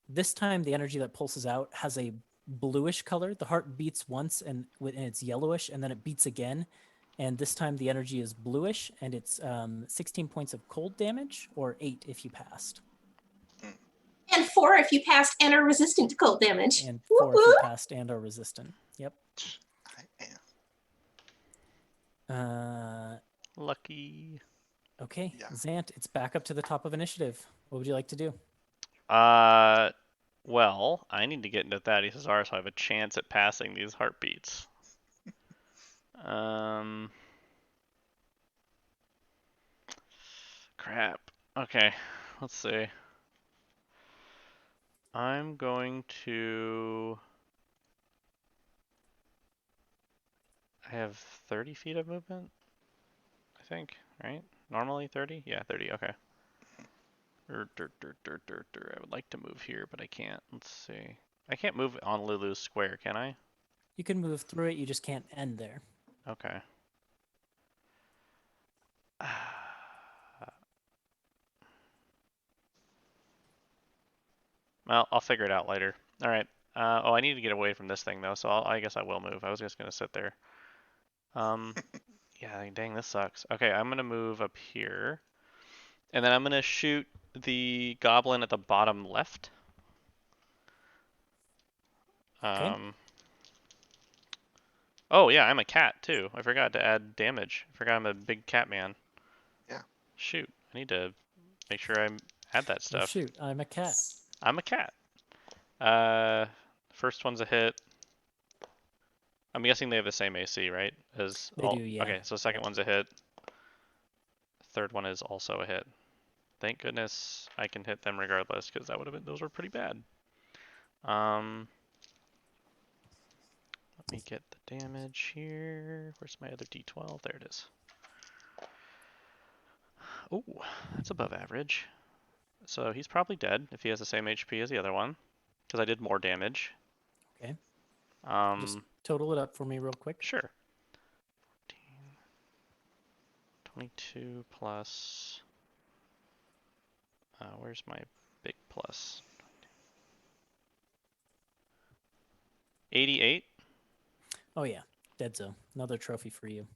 this time the energy that pulses out has a bluish color. The heart beats once and it's yellowish, and then it beats again. And this time the energy is bluish, and it's 16 points of cold damage, or 8 if you passed. And 4 if you passed and are resistant to cold damage. And Whoop 4 if you whoop. passed and are resistant. Yep. I am. Lucky. Okay, Yeah. Zant, it's back up to the top of initiative. What would you like to do? Well, I need to get into Thaddeus' Bazaar so I have a chance at passing these heartbeats. Crap. Okay, let's see. I'm going to. I have 30 feet of movement, I think, right? Normally 30? Yeah, 30, okay. I would like to move here, but I can't. Let's see. I can't move on Lulu's square, can I? You can move through it, you just can't end there. Okay. Well, I'll figure it out later. All right. Oh, I need to get away from this thing though, so I guess I will move. I was just gonna sit there. Yeah, dang, this sucks. Okay, I'm gonna move up here, and then I'm gonna shoot the goblin at the bottom left. Okay. Oh yeah, I'm a cat too. I forgot to add damage. I forgot I'm a big cat man. Yeah. Shoot, I need to make sure I add that Oh, stuff. shoot, I'm a cat. I'm a cat. First one's a hit. I'm guessing they have the same AC, right? As They do, yeah. Okay, so second one's a hit. Third one is also a hit. Thank goodness I can hit them regardless, because that would have been, those were pretty bad. Let me get the damage here. Where's my other D12? There it is. Oh, that's above average. So he's probably dead if he has the same HP as the other one, because I did more damage. Okay. Just total it up for me real quick. Sure. 22 plus. Where's my big plus? 88. Oh yeah, Deadzo. Another trophy for you.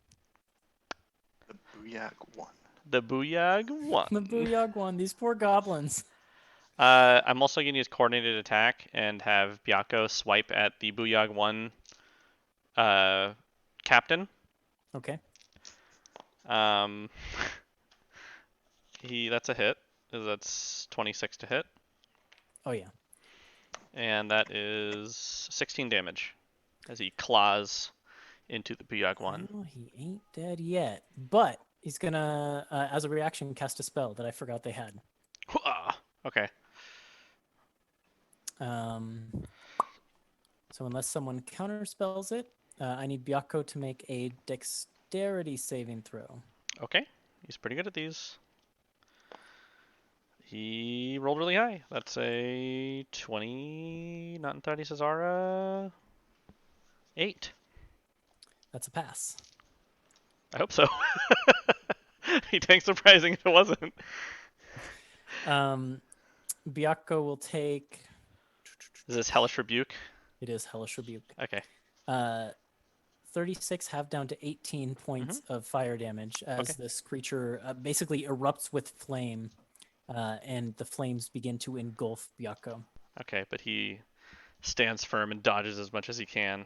The Booyag 1. The Booyag 1. The Booyag one. These poor goblins. I'm also going to use coordinated attack and have Byakko swipe at the Booyag 1 captain. Okay. That's a hit. That's 26 to hit. Oh yeah. And that is 16 damage as he claws into the Booyag 1. Oh, he ain't dead yet, but he's gonna, as a reaction, cast a spell that I forgot they had. Okay. So unless someone counterspells it, I need Byakko to make a dexterity saving throw. Okay. He's pretty good at these. He rolled really high. That's a 20, not in 30 Cesara. 8. That's a pass. I hope so. He dang surprising if it wasn't. Byakko will take. Is this Hellish Rebuke? It is Hellish Rebuke. Okay. 36 halved down to 18 points of fire damage as Okay. this creature basically erupts with flame, and the flames begin to engulf Byakko. Okay, but he stands firm and dodges as much as he can.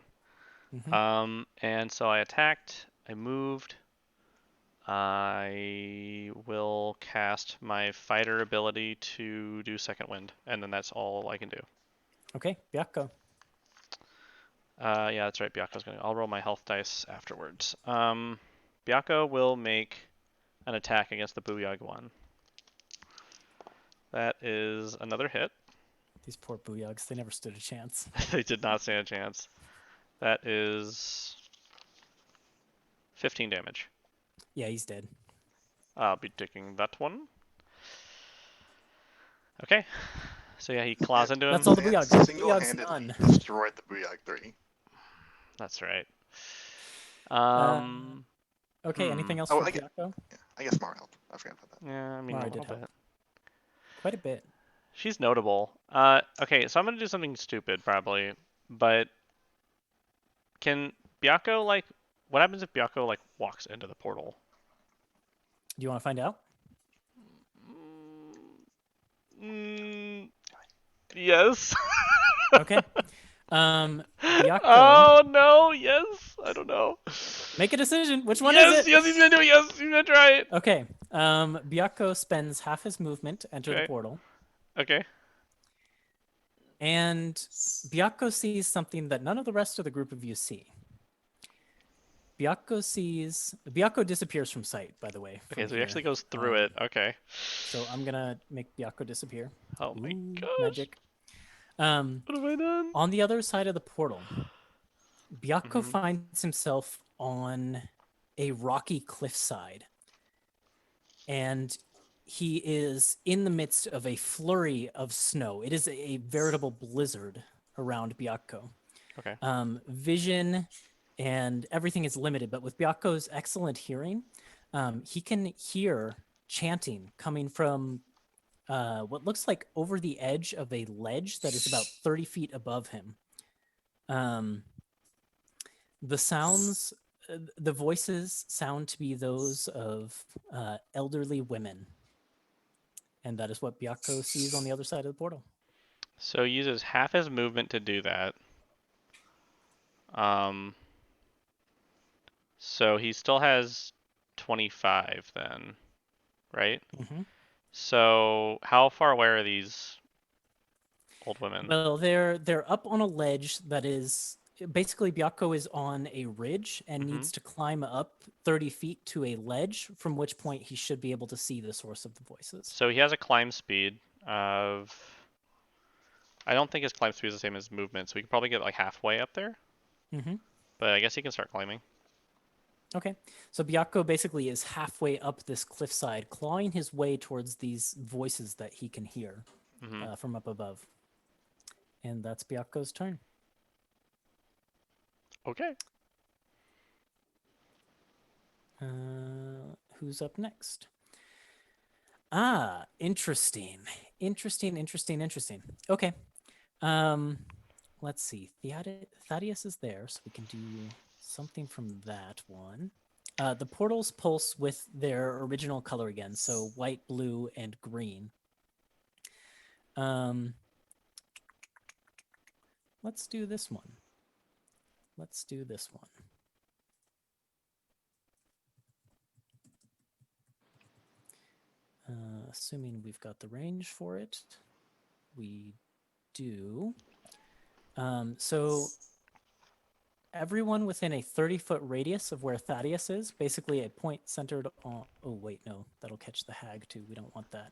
Mhm. And so I attacked, I moved. I will cast my fighter ability to do second wind, and then that's all I can do. Okay, Byakko. Yeah, that's right. Byakko's gonna. I'll roll my health dice afterwards. Byakko will make an attack against the Booyag one. That is another hit. These poor Booyags, they never stood a chance. They did not stand a chance. That is 15 damage. Yeah, he's dead. I'll be taking that one. Okay. So yeah, he claws into him. That's all the Zant Booyags. The Booyags single-handedly done. destroyed the Booyag 3. That's right. Okay, anything else Oh, for I get- Byakko? I guess Mara helped. I forgot about that. Yeah, I mean, Mara a did little help. bit. Quite a bit. She's notable. Okay, so I'm gonna do something stupid probably, but can Byakko like? What happens if Byakko like walks into the portal? Do you want to find out? Yes. Okay. Byakko, Oh no! Yes. I don't know. make a decision. Which one yes, is it? Yes, he's gonna do it. Yes, he's gonna try it. Okay. Byakko spends half his movement to enter Okay. the portal, Okay. and Byakko sees something that none of the rest of the group of you see. Byakko disappears from sight, by the way. Okay, from so he here. actually goes through it. Okay. So I'm gonna make Byakko disappear. Oh my Ooh, gosh. magic. What have I done? On the other side of the portal, Byakko Mhm. finds himself on a rocky cliffside. And he is in the midst of a flurry of snow. It is a veritable blizzard around Byakko. Okay. Vision and everything is limited, but with Byakko's excellent hearing, he can hear chanting coming from what looks like over the edge of a ledge that is about 30 feet above him. The sounds, the voices sound to be those of elderly women. And that is what Byakko sees on the other side of the portal. So he uses half his movement to do that. So he still has 25 then, right? Mm-hmm. So how far away are these old women? Well, they're up on a ledge that is basically Byakko is on a ridge and Mhm. needs to climb up 30 feet to a ledge, from which point he should be able to see the source of the voices. So he has a climb speed of... I don't think his climb speed is the same as movement, so we could probably get like halfway up there. Mm-hmm. But I guess he can start climbing. Okay, so Byakko basically is halfway up this cliffside, clawing his way towards these voices that he can hear from up above. And that's Byakko's turn. Okay. Who's up next? Ah, interesting. Okay. Let's see. Thaddeus is there, so we can do something from that one. The portals pulse with their original color again, so white, blue, and green. Let's do this one. Assuming we've got the range for it. We do. So everyone within a 30-foot radius of where Thaddeus is, basically a point centered on... Oh, wait, no. That'll catch the hag, too. We don't want that.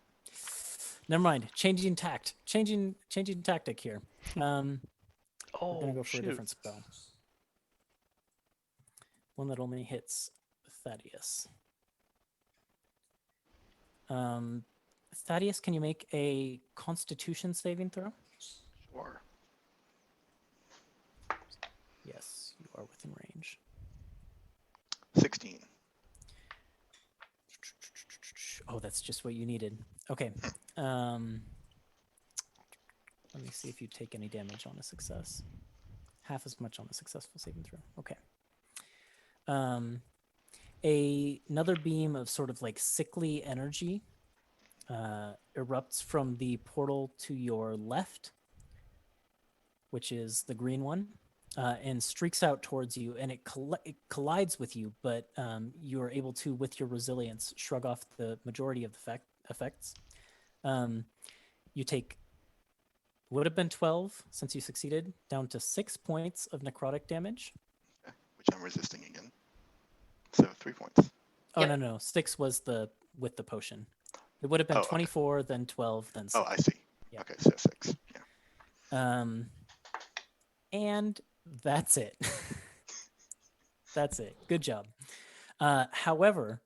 Never mind. Changing tactic here. We're going to go for a different spell. One that only hits Thaddeus. Thaddeus, can you make a Constitution saving throw? Sure. Yes, you are within range. 16. Oh, that's just what you needed. Okay. Let me see if you take any damage on a success. Half as much on a successful saving throw. Okay. Another beam of sort of like sickly energy erupts from the portal to your left, which is the green one, and streaks out towards you, and it collides with you, but you are able to, with your resilience, shrug off the majority of the effects. You take, would have been 12 since you succeeded, down to 6 points of necrotic damage. Okay, which I'm resisting again. So 3 points. Oh, Yep. no, 6 was with the potion. It would have been Oh, okay. 24, then 12, then 6. Oh, I see. Yeah. Okay, so 6. Yeah. And that's it. That's it. Good job. However,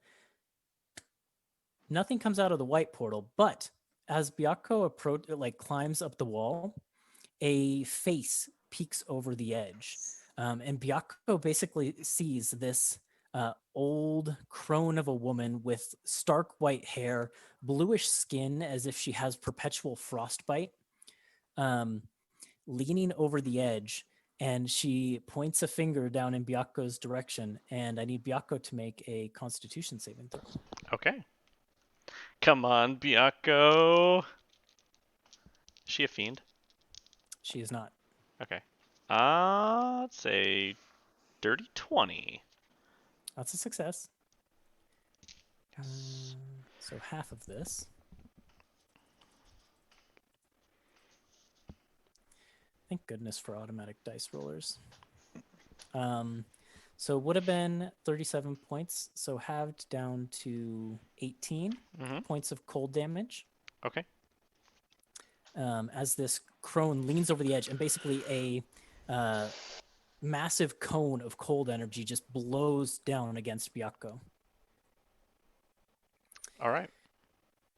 nothing comes out of the white portal, but as Byakko climbs up the wall, a face peeks over the edge. And Byakko basically sees this old crone of a woman with stark white hair, bluish skin as if she has perpetual frostbite, leaning over the edge, and she points a finger down in Byakko's direction, and I need Byakko to make a Constitution saving throw. Okay. Come on, Byakko. Is she a fiend? She is not. Okay. Let's say dirty 20. That's a success. So half of this. Thank goodness for automatic dice rollers. So would have been 37 points, so halved down to 18 points of cold damage. Okay. As this crone leans over the edge, and basically a massive cone of cold energy just blows down against Byakko. All right.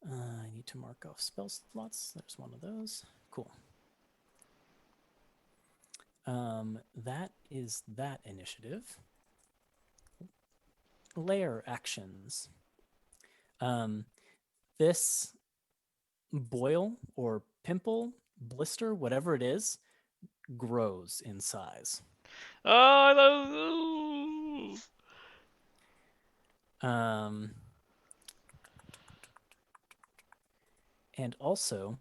I need to mark off spell slots. There's one of those. Cool. That is that initiative. Layer actions. This boil or pimple, blister, whatever it is, grows in size. Oh, I love. And also,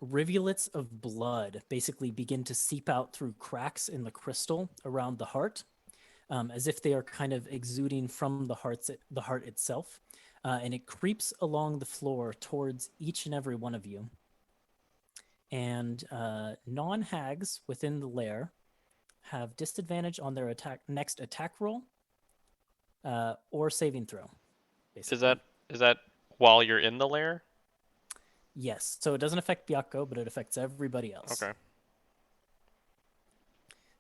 rivulets of blood basically begin to seep out through cracks in the crystal around the heart, as if they are kind of exuding from the heart itself, and it creeps along the floor towards each and every one of you. And non-hags within the lair have disadvantage on their next attack roll or saving throw. Basically. Is that while you're in the lair? Yes. So it doesn't affect Byakko, but it affects everybody else. Okay.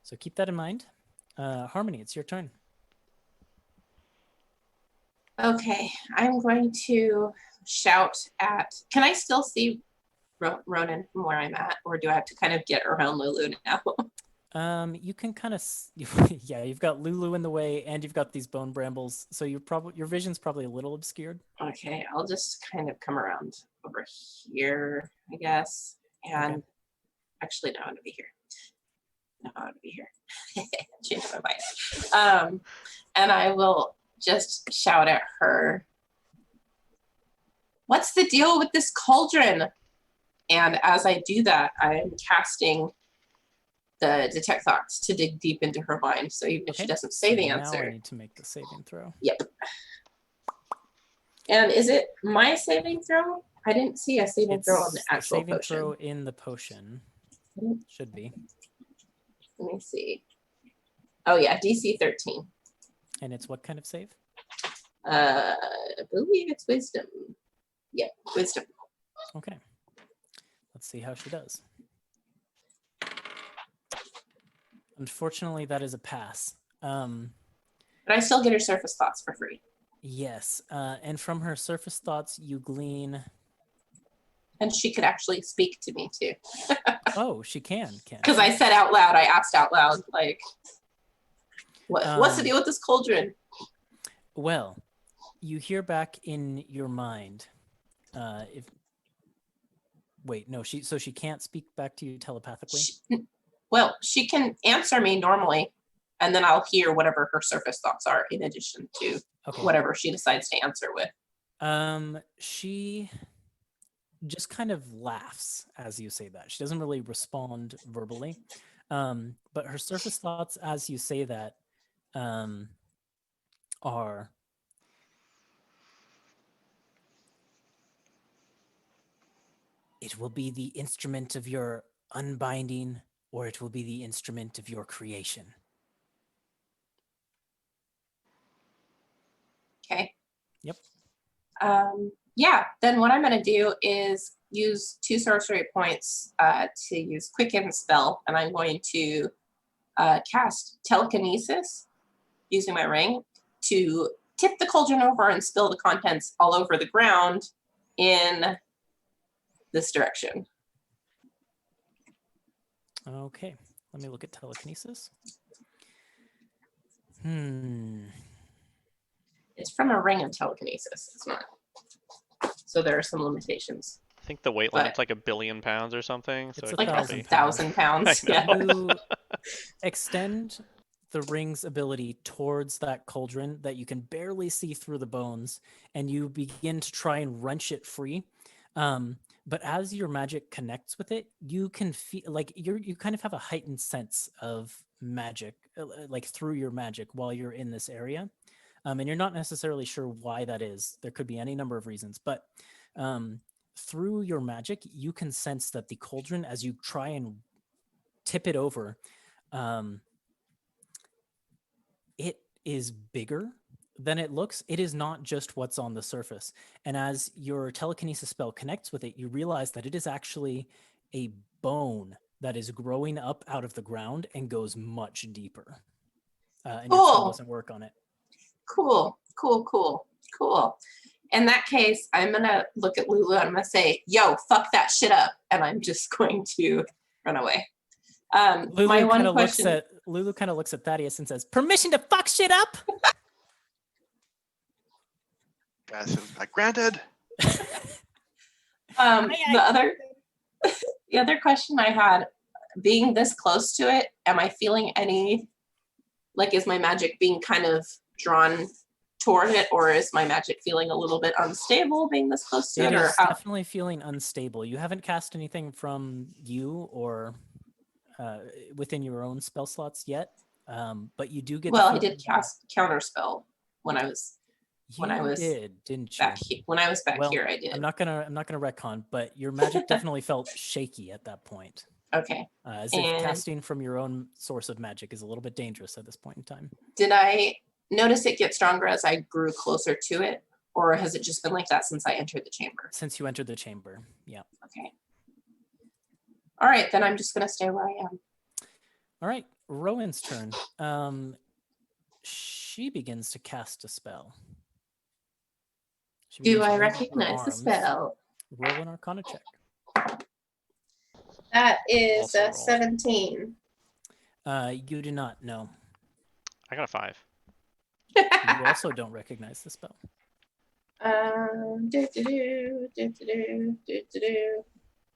So keep that in mind. Harmony, it's your turn. Okay, I'm going to shout at. Can I still see Ronan from where I'm at, or do I have to kind of get around Lulu now? You can kind of, yeah. You've got Lulu in the way, and you've got these bone brambles, so your vision's probably a little obscured. Okay, I'll just kind of come around over here, I guess. And Okay. actually, no, I want to be here. No, I want to be here. Change my mind. And I will just shout at her. What's the deal with this cauldron? And as I do that, I'm casting the detect thoughts to dig deep into her mind. So even if she doesn't say the Now answer. I need to make the saving throw. Yep. And is it my saving throw? I didn't see a saving throw on the actual saving potion. throw in the potion. Should be. Let me see. Oh yeah, DC 13. And it's what kind of save? I believe it's wisdom. Yep, wisdom. Okay. Let's see how she does. Unfortunately, that is a pass. But I still get her surface thoughts for free. Yes. And from her surface thoughts, you glean... And she could actually speak to me too. Oh, she can. Because I said out loud, I asked out loud, like, what's the deal with this cauldron? Well, you hear back in your mind. She can't speak back to you telepathically? She can answer me normally. and then I'll hear whatever her surface thoughts are in addition to Okay. whatever she decides to answer with. She just kind of laughs as you say that. She doesn't really respond verbally. But her surface thoughts as you say that are, it will be the instrument of your unbinding, or it will be the instrument of your creation. Okay. Yep. Yeah, then what I'm going to do is use 2 sorcery points to use Quicken spell, and I'm going to cast telekinesis using my ring to tip the cauldron over and spill the contents all over the ground in this direction. Okay, let me look at telekinesis. It's from a ring of telekinesis. It's not. So there are some limitations. I think the weight But- limit's like 1 billion pounds or something. So It's it Like can't 1,000 be. 1,000 pounds. I Yeah. know. You extend the ring's ability towards that cauldron that you can barely see through the bones, and you begin to try and wrench it free. But as your magic connects with it, you can feel like you kind of have a heightened sense of magic, like through your magic while you're in this area. And you're not necessarily sure why that is. There could be any number of reasons, but through your magic, you can sense that the cauldron, as you try and tip it over, it is bigger than it looks. It is not just what's on the surface. And as your telekinesis spell connects with it, you realize that it is actually a bone that is growing up out of the ground and goes much deeper. And your spell Cool. doesn't work on it. Cool. In that case, I'm going to look at Lulu and I'm going to say, yo, fuck that shit up. And I'm just going to run away. My one question. Lulu kind of looks at Thaddeus and says, "Permission to fuck shit up?" Guys, like, granted. The other question I had, being this close to it, am I feeling any, like, is my magic being kind of drawn toward it, or is my magic feeling a little bit unstable being this close to it? It Or is how? definitely feeling unstable. You haven't cast anything from you or within your own spell slots yet, but you do get. Well, I did cast counterspell when I was didn't you? back when I was back Well, here. I did. I'm not gonna retcon, but your magic definitely felt shaky at that point. Okay. As And- if casting from your own source of magic is a little bit dangerous at this point in time. Did I notice it get stronger as I grew closer to it, or has it just been like that since I entered the chamber? Since you entered the chamber, yeah. Okay. All right, then I'm just gonna stay where I am. All right, Rowan's turn. She begins to cast a spell. She Do begins I moving her recognize the arms. spell? Roll an Arcana check. That is Also roll. 17. You do not know. I got a 5. You also don't recognize the spell.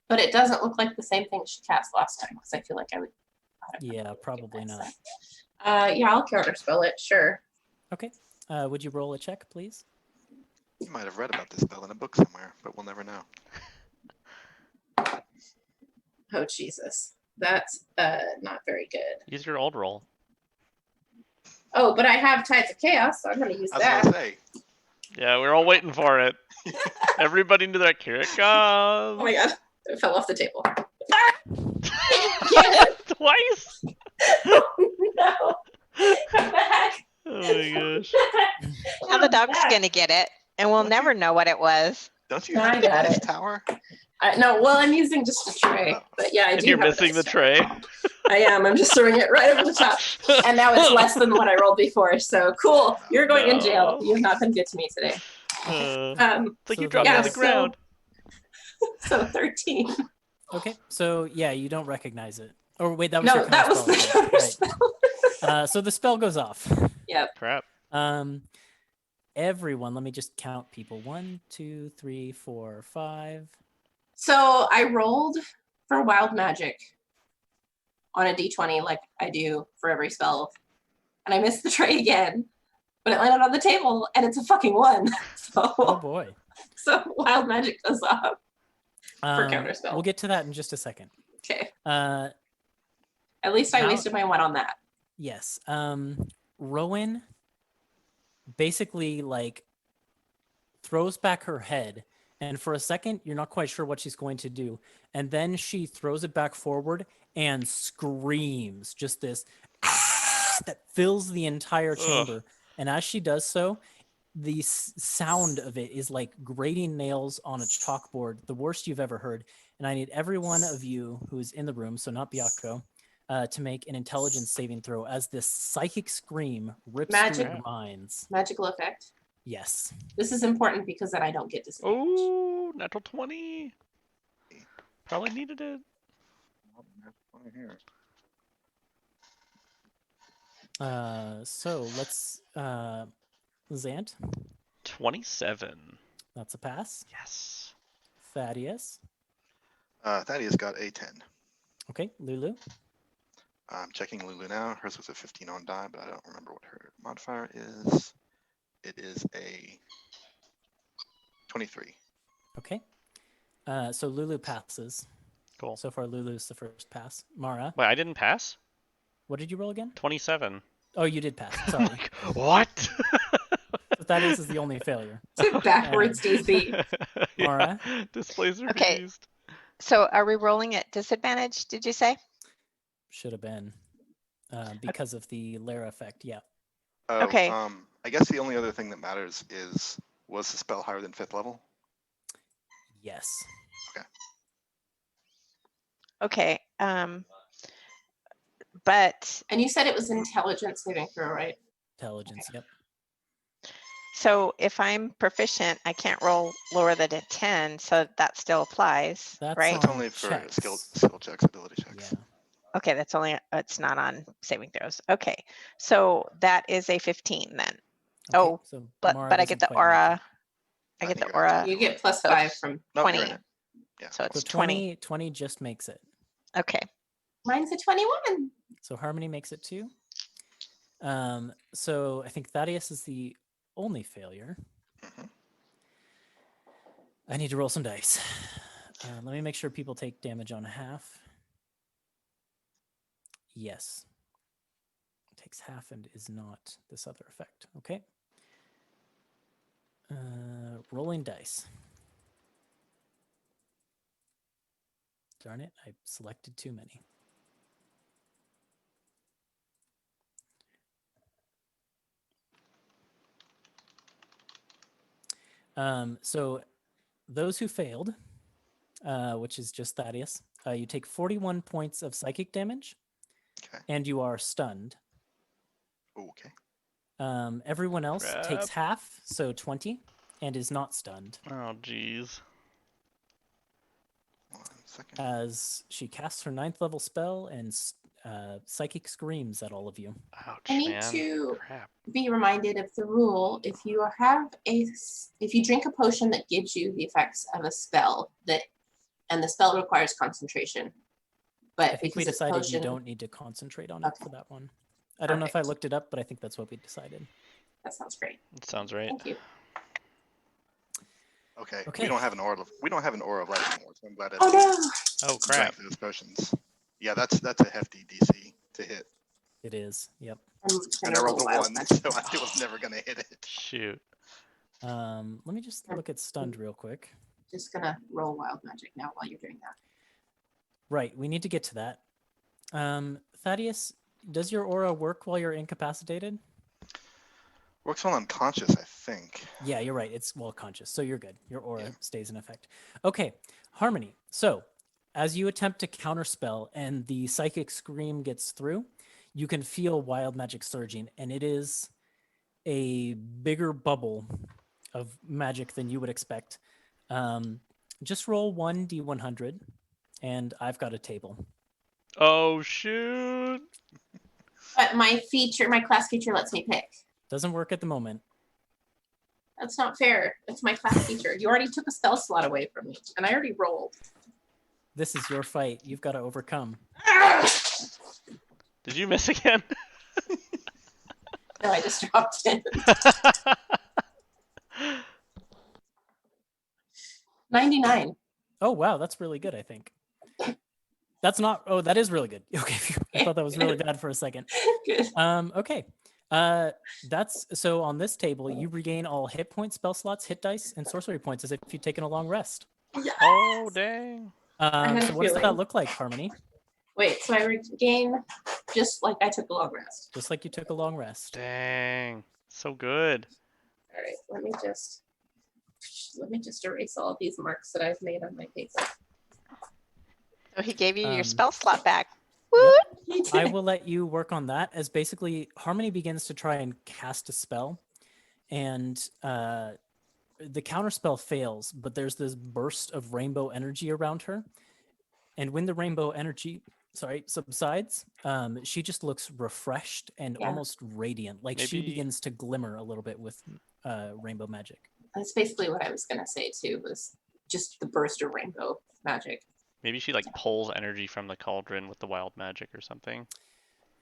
But it doesn't look like the same thing she cast last time, because I feel like I would. Yeah, probably not. Yeah, I'll counterspell it, sure. Okay. Would you roll a check, please? You might have read about this spell in a book somewhere, but we'll never know. Oh, Jesus. That's not very good. Use your old roll. Oh, but I have Tides of Chaos, so I'm going to use I was that. gonna say, Yeah, we're all waiting for it. Everybody into that. Here it Oh comes. my God. It fell off the table. Twice. Oh, no. Come back. Oh my gosh. Now the dog's gonna get it, and we'll never know what it was. don't you No, I have a got dice it. tower? No, well, I'm using just a tray, but yeah, I And do. you're have a missing the dice tray. tray. I am. I'm just throwing it right over the top, and now it's less than what I rolled before. So cool. You're going in jail. No. You have not been good to me today. It's like So you dropped me yeah, on the ground. So 13. Okay. So yeah, you don't recognize it. Or wait, that was No, your that was counterspell, the right? counterspell. So the spell goes off. Yep. Crap. Everyone, let me just count people. 1, 2, 3, 4, 5. So I rolled for wild magic on a d20 like I do for every spell. and I missed the tray again, but it landed on the table, and it's a fucking 1. So, Oh boy. so wild magic goes off for counterspell. We'll get to that in just a second. Okay. At least I wasted my 1 on that. Yes. Rowan basically like throws back her head, and for a second you're not quite sure what she's going to do, and then she throws it back forward and screams just this that fills the entire chamber. And as she does so, the sound of it is like grating nails on a chalkboard, the worst you've ever heard. And I need every one of you who is in the room, so not Byakko, to make an intelligence saving throw as this psychic scream rips through your minds. Magical effect. Yes. This is important because then I don't get disadvantage. Oh, natural 20. Probably needed it. So let's Zant. 27. That's a pass. Yes. Thaddeus. Thaddeus got a 10. Okay, Lulu. I'm checking Lulu now. Hers was a 15 on die, but I don't remember what her modifier is. It is a 23. Okay. So Lulu passes. Cool. So far, Lulu's the first pass. Mara, Wait, I didn't pass? what did you roll again? 27. Oh, you did pass. Sorry. What? So Thaddeus is the only failure. It's backwards, DC. Mara? Displays are Okay. used. So are we rolling at disadvantage, did you say? Should have been. Because of the Lara effect, yeah. Oh, Okay. I guess the only other thing that matters is, was the spell higher than 5th level? Yes. Okay. But And you said it was intelligence saving throw, right? Intelligence, yep. so if I'm proficient, I can't roll lower than a 10, so that still applies, That's right? It's only for checks. skill checks, ability checks. Yeah. Okay, that's only, it's not on saving throws. Okay, so that is a 15 then. Okay, Oh, so but Mara I get doesn't the quite make aura. it. I I get think the you're at aura. You get plus So 5 from. No, 20. you're in it. Yeah. So it's So 20. 20 just makes it. Okay. Mine's a 21. So Harmony makes it too. So I think Thaddeus is the only failure. Mhm. I need to roll some dice. Let me make sure people take damage on half. Yes. Takes half and is not this other effect. Okay. Rolling dice. Darn it, I selected too many. So those who failed, which is just Thaddeus, you take 41 points of psychic damage, Okay. and you are stunned. Ooh, okay. Everyone else takes Crap. half, so 20, and is not stunned, Oh, jeez. 1 second. as she casts her 9th level spell and psychic screams at all of you. Ouch, I need man. to Crap. be reminded of the rule. If you drink a potion that gives you the effects of a spell and the spell requires concentration, but I think we because it's decided potion, you don't need to concentrate on it Okay. for that one. I don't know if I Perfect. looked it up, but I think that's what we decided. that sounds great. That sounds right. Thank you. Okay. Okay. We don't have an aura of light anymore, so I'm glad I Oh didn't Oh, drink crap. those potions. Yeah, that's a hefty DC to hit. It is. Yep. I'm And gonna I roll rolled a wild 1, magic. so I was never gonna hit it. Shoot. Let me just look at stunned real quick. Just gonna roll wild magic now while you're doing that. Right, we need to get to that. Thaddeus, does your aura work while you're incapacitated? Works while I'm conscious, I think. Yeah, you're right. It's well conscious, so you're good. Your aura Yeah. stays in effect. Okay, Harmony. So, as you attempt to counterspell and the psychic scream gets through, you can feel wild magic surging, and it is a bigger bubble of magic than you would expect. Just roll 1d100, and I've got a table. Oh, shoot. But my class feature lets me pick. Doesn't work at the moment. That's not fair. It's my class feature. You already took a spell slot away from me, and I already rolled. This is your fight. You've got to overcome. Did you miss again? No, I just dropped it. 99. Oh wow, that's really good. I think. That's not. Oh, that is really good. Okay, I thought that was really bad for a second. Good. Okay. That's so on this table, you regain all hit points, spell slots, hit dice, and sorcery points as if you've taken a long rest. Yes! Oh, dang. had So a what does that feeling. look like, Harmony? Wait, so I regain just like I took a long rest. Just like you took a long rest. Dang. So good. All right, let me just erase all of these marks that I've made on my paper. So he gave you your Um, spell slot back. Yep. I will let you work on that as basically Harmony begins to try and cast a spell, and the counterspell fails, but there's this burst of rainbow energy around her. And when the rainbow energy, subsides, she just looks refreshed and Yeah. almost radiant. Like she Maybe- begins to glimmer a little bit with rainbow magic. That's basically what I was gonna say too, was just the burst of rainbow magic. Maybe she like pulls energy from the cauldron with the wild magic or something.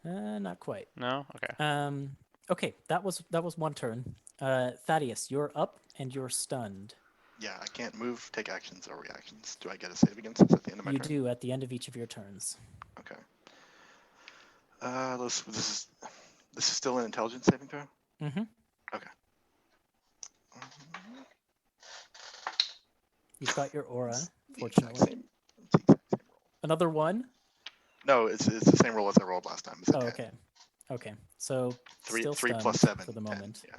Not quite. No? Okay. Okay, that was one turn. Thaddeus, you're up and you're stunned. Yeah, I can't move, take actions, or reactions. Do I get a save against this at the end of my You turn? do at the end of each of your turns. Okay. This is still an intelligence saving throw? Mm-hmm. Okay. You've got your aura, It's the exact fortunately. same- it's the exact same roll. Another one? No, it's the same roll as I rolled last time. It's a Oh, 10. okay. Okay. So Three still plus stunned 7. for the 10, moment. Yeah.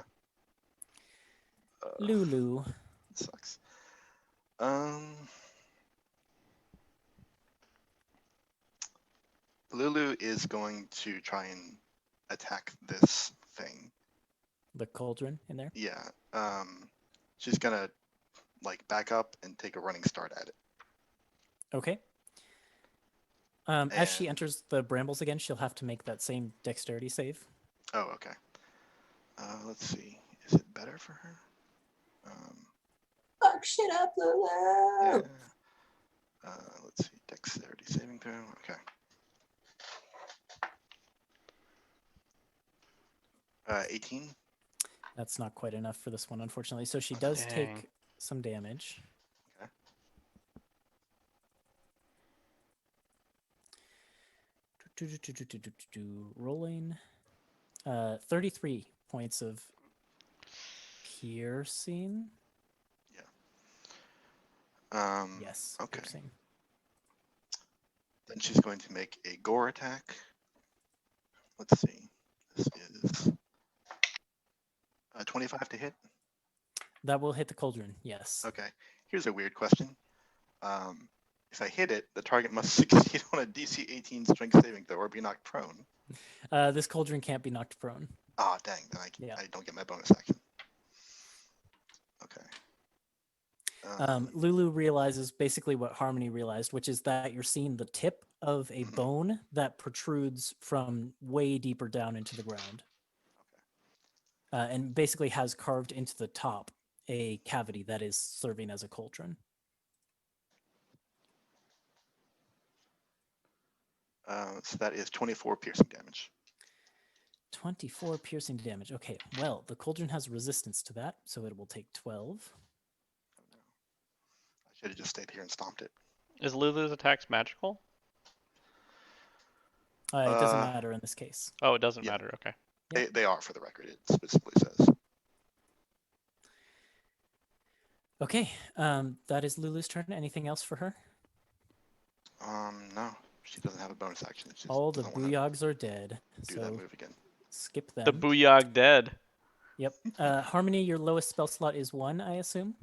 Lulu. It sucks. Lulu is going to try and attack this thing. The cauldron in there. Yeah. She's gonna like back up and take a running start at it. Okay. As she And- enters the brambles again, she'll have to make that same dexterity save. Oh, okay. Let's see. Is it better for her? Fuck shit up, Lulu. Yeah. Let's see. Dexterity saving throw. Okay. 18. That's not quite enough for this one, unfortunately. So she does Dang. take some damage. Okay. Rolling. 33 points of piercing. Yes. Okay. Piercing. Then she's going to make a gore attack. Let's see. This is 25 to hit. That will hit the cauldron. Yes. Okay. Here's a weird question. If I hit it, the target must succeed on a DC 18 strength saving throw or be knocked prone. This cauldron can't be knocked prone. Ah, dang. Then Yeah. I don't get my bonus action. Okay. Lulu realizes basically what Harmony realized, which is that you're seeing the tip of a Mhm. bone that protrudes from way deeper down into the ground. And basically has carved into the top a cavity that is serving as a cauldron. So that is 24 piercing damage. 24 piercing damage. Okay, well, the cauldron has resistance to that, so it will take 12. Oh, no. I should have just stayed here and stomped it. Is Lulu's attacks magical? It doesn't Uh, matter in this case. Oh, it doesn't yeah. matter. Okay. They are, for the record. It specifically says. Okay, that is Lulu's turn. Anything else for her? No, she doesn't have a bonus action. She just All the doesn't wanna booyogs are dead, do that so move again. skip them. The booyog dead. Yep. Harmony, your lowest spell slot is 1, I assume?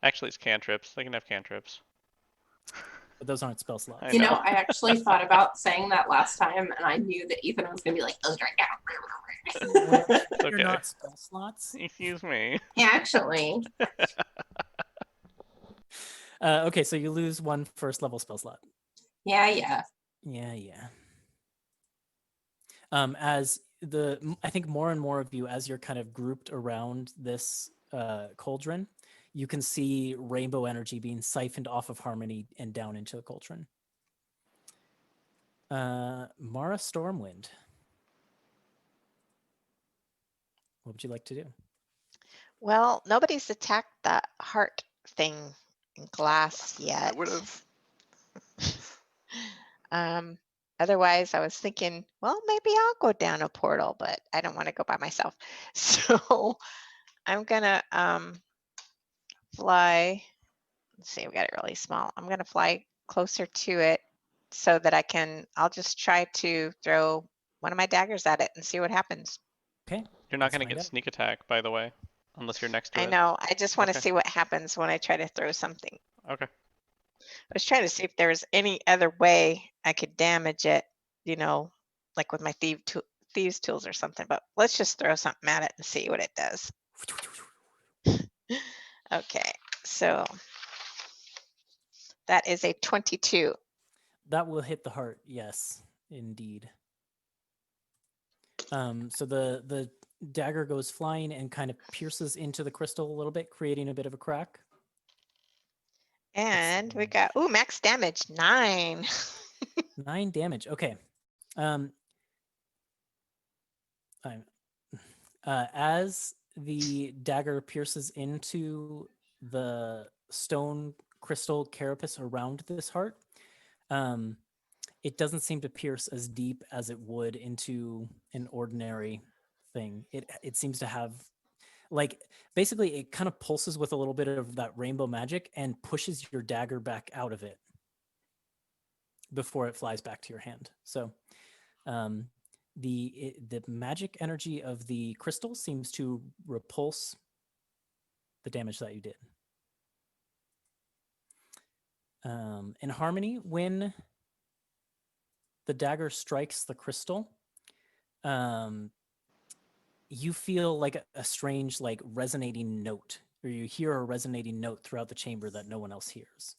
Actually, it's cantrips. They can have cantrips. But those aren't spell slots. I You know, know. I actually thought about saying that last time, and I knew that Ethan was gonna be like, "Those right now." They're Okay. not spell slots. Excuse me. Actually, Okay, so you lose 1 first level spell slot. yeah. Yeah. As I think more and more of you, as you're kind of grouped around this cauldron, you can see rainbow energy being siphoned off of Harmony and down into the cauldron. Mara Stormwind. What would you like to do? Well, nobody's attacked that heart thing in glass I yet. would have. Otherwise, I was thinking, well, maybe I'll go down a portal, but I don't want to go by myself. So I'm gonna fly. Let's see, we got it really small. I'm gonna fly closer to it so that I'll just try to throw one of my daggers at it and see what happens. Okay. You're not Let's going to find get out. sneak attack, by the way, unless you're next to I it. know, I just want to Okay. see what happens when I try to throw something. Okay. I was trying to see if there was any other way I could damage it, you know, like with my thieves tools or something, but let's just throw something at it and see what it does. Okay, so that is a 22. That will hit the heart. Yes, indeed. So the dagger goes flying and kind of pierces into the crystal a little bit, creating a bit of a crack. And we Excellent. got, max damage, 9. 9 damage. Okay. As the dagger pierces into the stone crystal carapace around this heart, it doesn't seem to pierce as deep as it would into an ordinary thing. It seems to have, like, basically it kind of pulses with a little bit of that rainbow magic and pushes your dagger back out of it before it flies back to your hand. So the magic energy of the crystal seems to repulse the damage that you did. In Harmony, when the dagger strikes the crystal, you feel like a strange, like, resonating note, or you hear a resonating note throughout the chamber that no one else hears.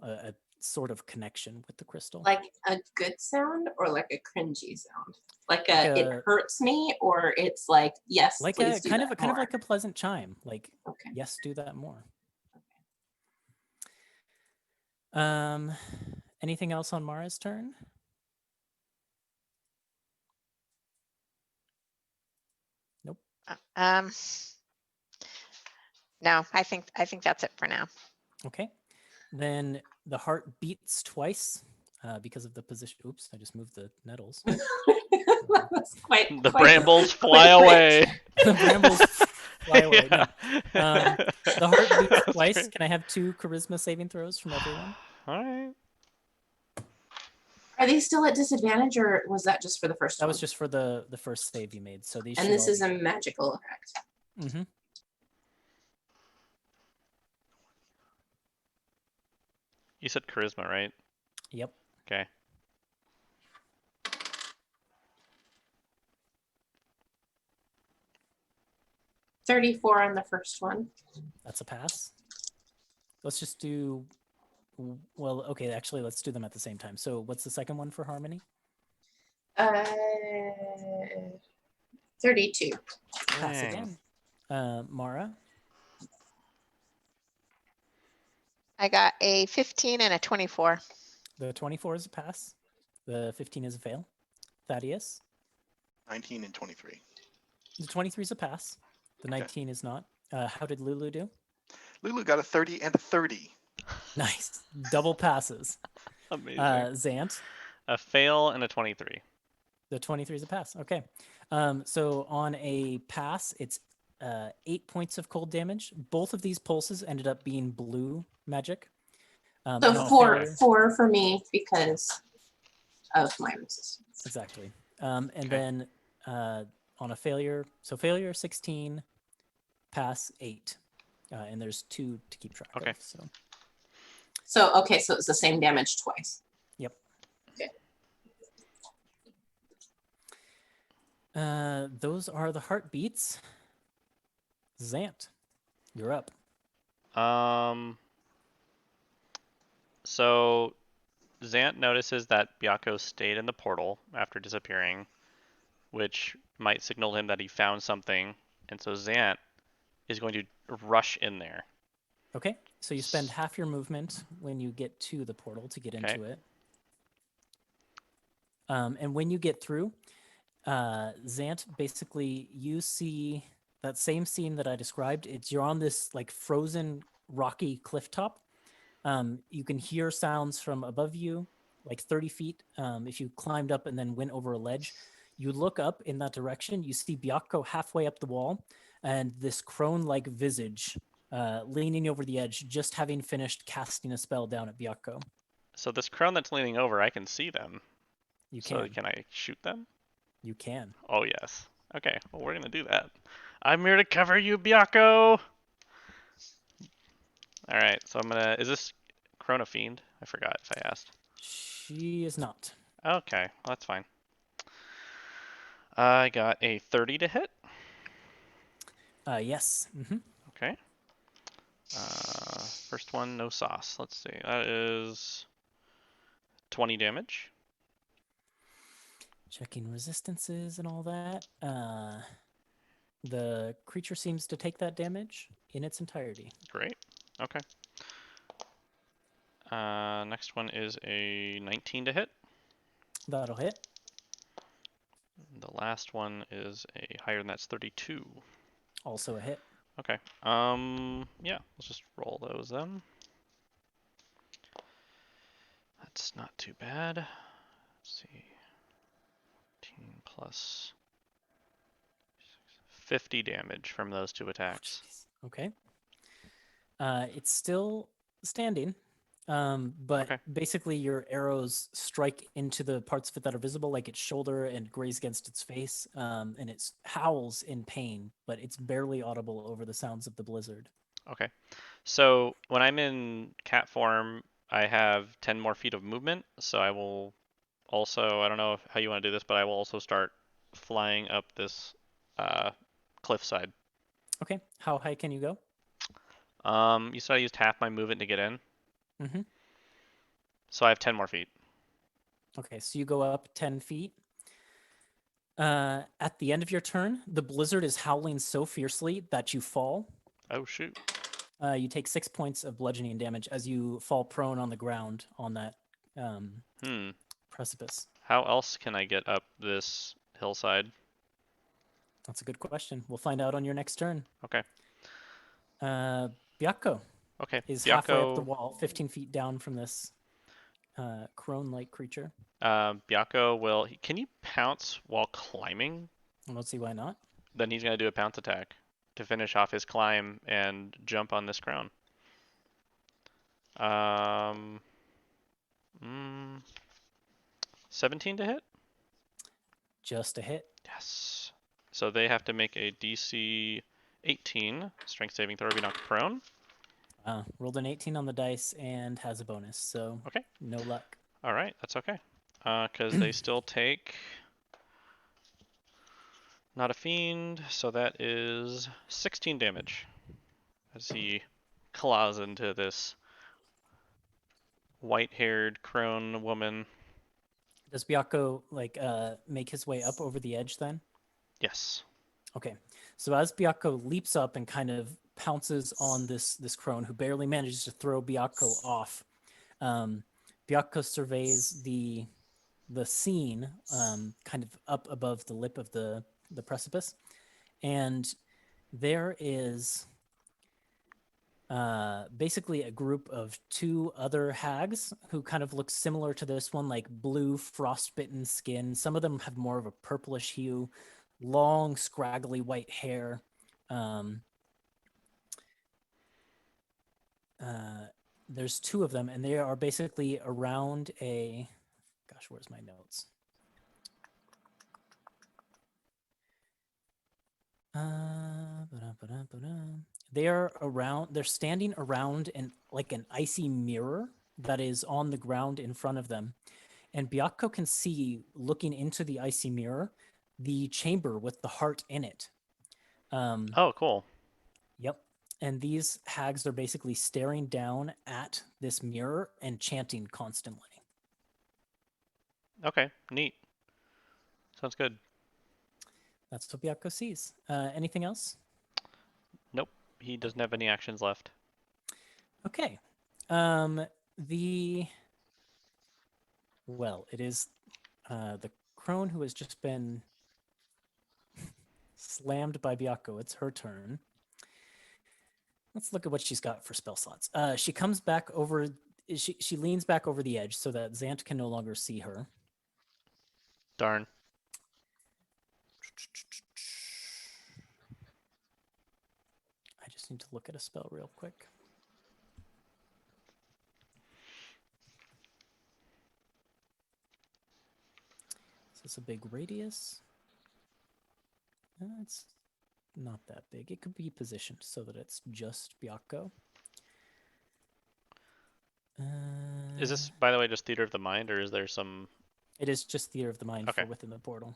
A sort of connection with the crystal. Like a good sound or like a cringy sound? Like it hurts me, or it's like, yes, like please a do kind that of kind of more? like a pleasant chime. Like, Okay. yes, do that more. Anything else on Mara's turn? Nope. No, I think that's it for now. Okay. Then the heart beats twice because of the position. Oops, I just moved the nettles. That's quite, The quite brambles fly away. The brambles fly away. Yeah. No. The heart beats That's twice. great. Can I have 2 charisma saving throws from everyone? All right. Are they still at disadvantage, or was that just for the first That one? was just for the first save you made. So these And should this all is be a magical effect. Mm-hmm. You said charisma, right? Yep. Okay. $34 on the first one. That's a pass. Let's just do, well, okay, actually, let's do them at the same time. So what's the second one for Harmony? 32. Pass Dang. again. Mara? I got a 15 and a 24. The 24 is a pass. The 15 is a fail. Thaddeus? 19 and 23. The 23 is a pass. The 19 is not. How did Lulu do? Lulu got a 30 and a 30. Nice. Double passes. Amazing. Zant? A fail and a 23. The 23 is a pass. Okay. So on a pass, it's 8 points of cold damage. Both of these pulses ended up being blue magic. So and on a four failure- for me because of my resistance. Exactly. And Okay. then on a failure, so failure 16, pass 8. And there's 2 to keep track Okay. of. So So okay, so it's the same damage twice. yep. Okay. Those are the heartbeats. Zant, you're up. So Zant notices that Byako stayed in the portal after disappearing, which might signal him that he found something, and so Zant is going to rush in there. Okay, so you spend half your movement when you get to the portal to get Okay. into it. And when you get through, Zant, basically, you see that same scene that I described. You're on this like frozen rocky cliff top. You can hear sounds from above you, like 30 feet. If you climbed up and then went over a ledge, you look up in that direction. You see Byakko halfway up the wall, and this crone-like visage leaning over the edge, just having finished casting a spell down at Byakko. So this crone that's leaning over, I can see them. You So can. can I shoot them? You can. Oh yes. Okay, well we're gonna do that. I'm here to cover you, Byakko! Alright, so I'm gonna... Is this crone a fiend? I forgot if I asked. She is not. Okay, well, that's fine. I got a 30 to hit. Yes. Mm-hmm. Okay. First one, no sauce. Let's see. That is 20 damage. Checking resistances and all that. The creature seems to take that damage in its entirety. Great. Okay. Next one is a 19 to hit. That'll hit. The last one is a higher than that's 32. Also a hit. Okay. Yeah, let's just roll those then. That's not too bad. Let's see. 18 plus 50 damage from those two attacks. Oh, okay. It's still standing, but Okay. basically your arrows strike into the parts of it that are visible, like its shoulder, and graze against its face, and it howls in pain, but it's barely audible over the sounds of the blizzard. Okay. So when I'm in cat form, I have 10 more feet of movement, so I will also, I don't know how you want to do this, but I will also start flying up this cliffside. Okay. How high can you go? You said I used half my movement to get in, Mm-hmm. so I have 10 more feet. Okay, so you go up 10 feet. At the end of your turn, the blizzard is howling so fiercely that you fall. Oh shoot. You take 6 points of bludgeoning damage as you fall prone on the ground on that precipice. How else can I get up this hillside? That's a good question. We'll find out on your next turn. Okay. Byakko Okay. is halfway up the Byakko, wall, 15 feet down from this crone-like creature. Byakko will. Can you pounce while climbing? I don't see why not. Then he's gonna do a pounce attack to finish off his climb and jump on this crown. 17 to hit? Just a hit. Yes. So they have to make a DC 18 strength saving throw to be knocked prone. Rolled an 18 on the dice and has a bonus, so Okay. no luck. All right, that's okay. Because they still take not a fiend, so that is 16 damage as he claws into this white-haired crone woman. Does Byakko make his way up over the edge then? Yes. Okay. So as Byakko leaps up and kind of pounces on this crone who barely manages to throw Byakko off, Byakko surveys the scene kind of up above the lip of the precipice, and there is basically a group of 2 other hags who kind of look similar to this one, like blue frostbitten skin. Some of them have more of a purplish hue, long scraggly white hair. There's 2 of them, and they are basically around a... Gosh, where's my notes? They're standing around an icy mirror that is on the ground in front of them. And Byakko can see, looking into the icy mirror, the chamber with the heart in it. Oh, cool. Yep. And these hags are basically staring down at this mirror and chanting constantly. Okay, neat. Sounds good. That's what Byakko sees. Anything else? Nope, he doesn't have any actions left. Okay. Well, it is the crone who has just been Slammed by Byakko. It's her turn. Let's look at what she's got for spell slots. She comes back over. She leans back over the edge so that Xant can no longer see her. Darn. I just need to look at a spell real quick. Is this a big radius? It's not that big. It could be positioned so that it's just Byakko. Is this, by the way, just Theater of the Mind, or is there some... It is just Theater of the Mind Okay. for within the portal.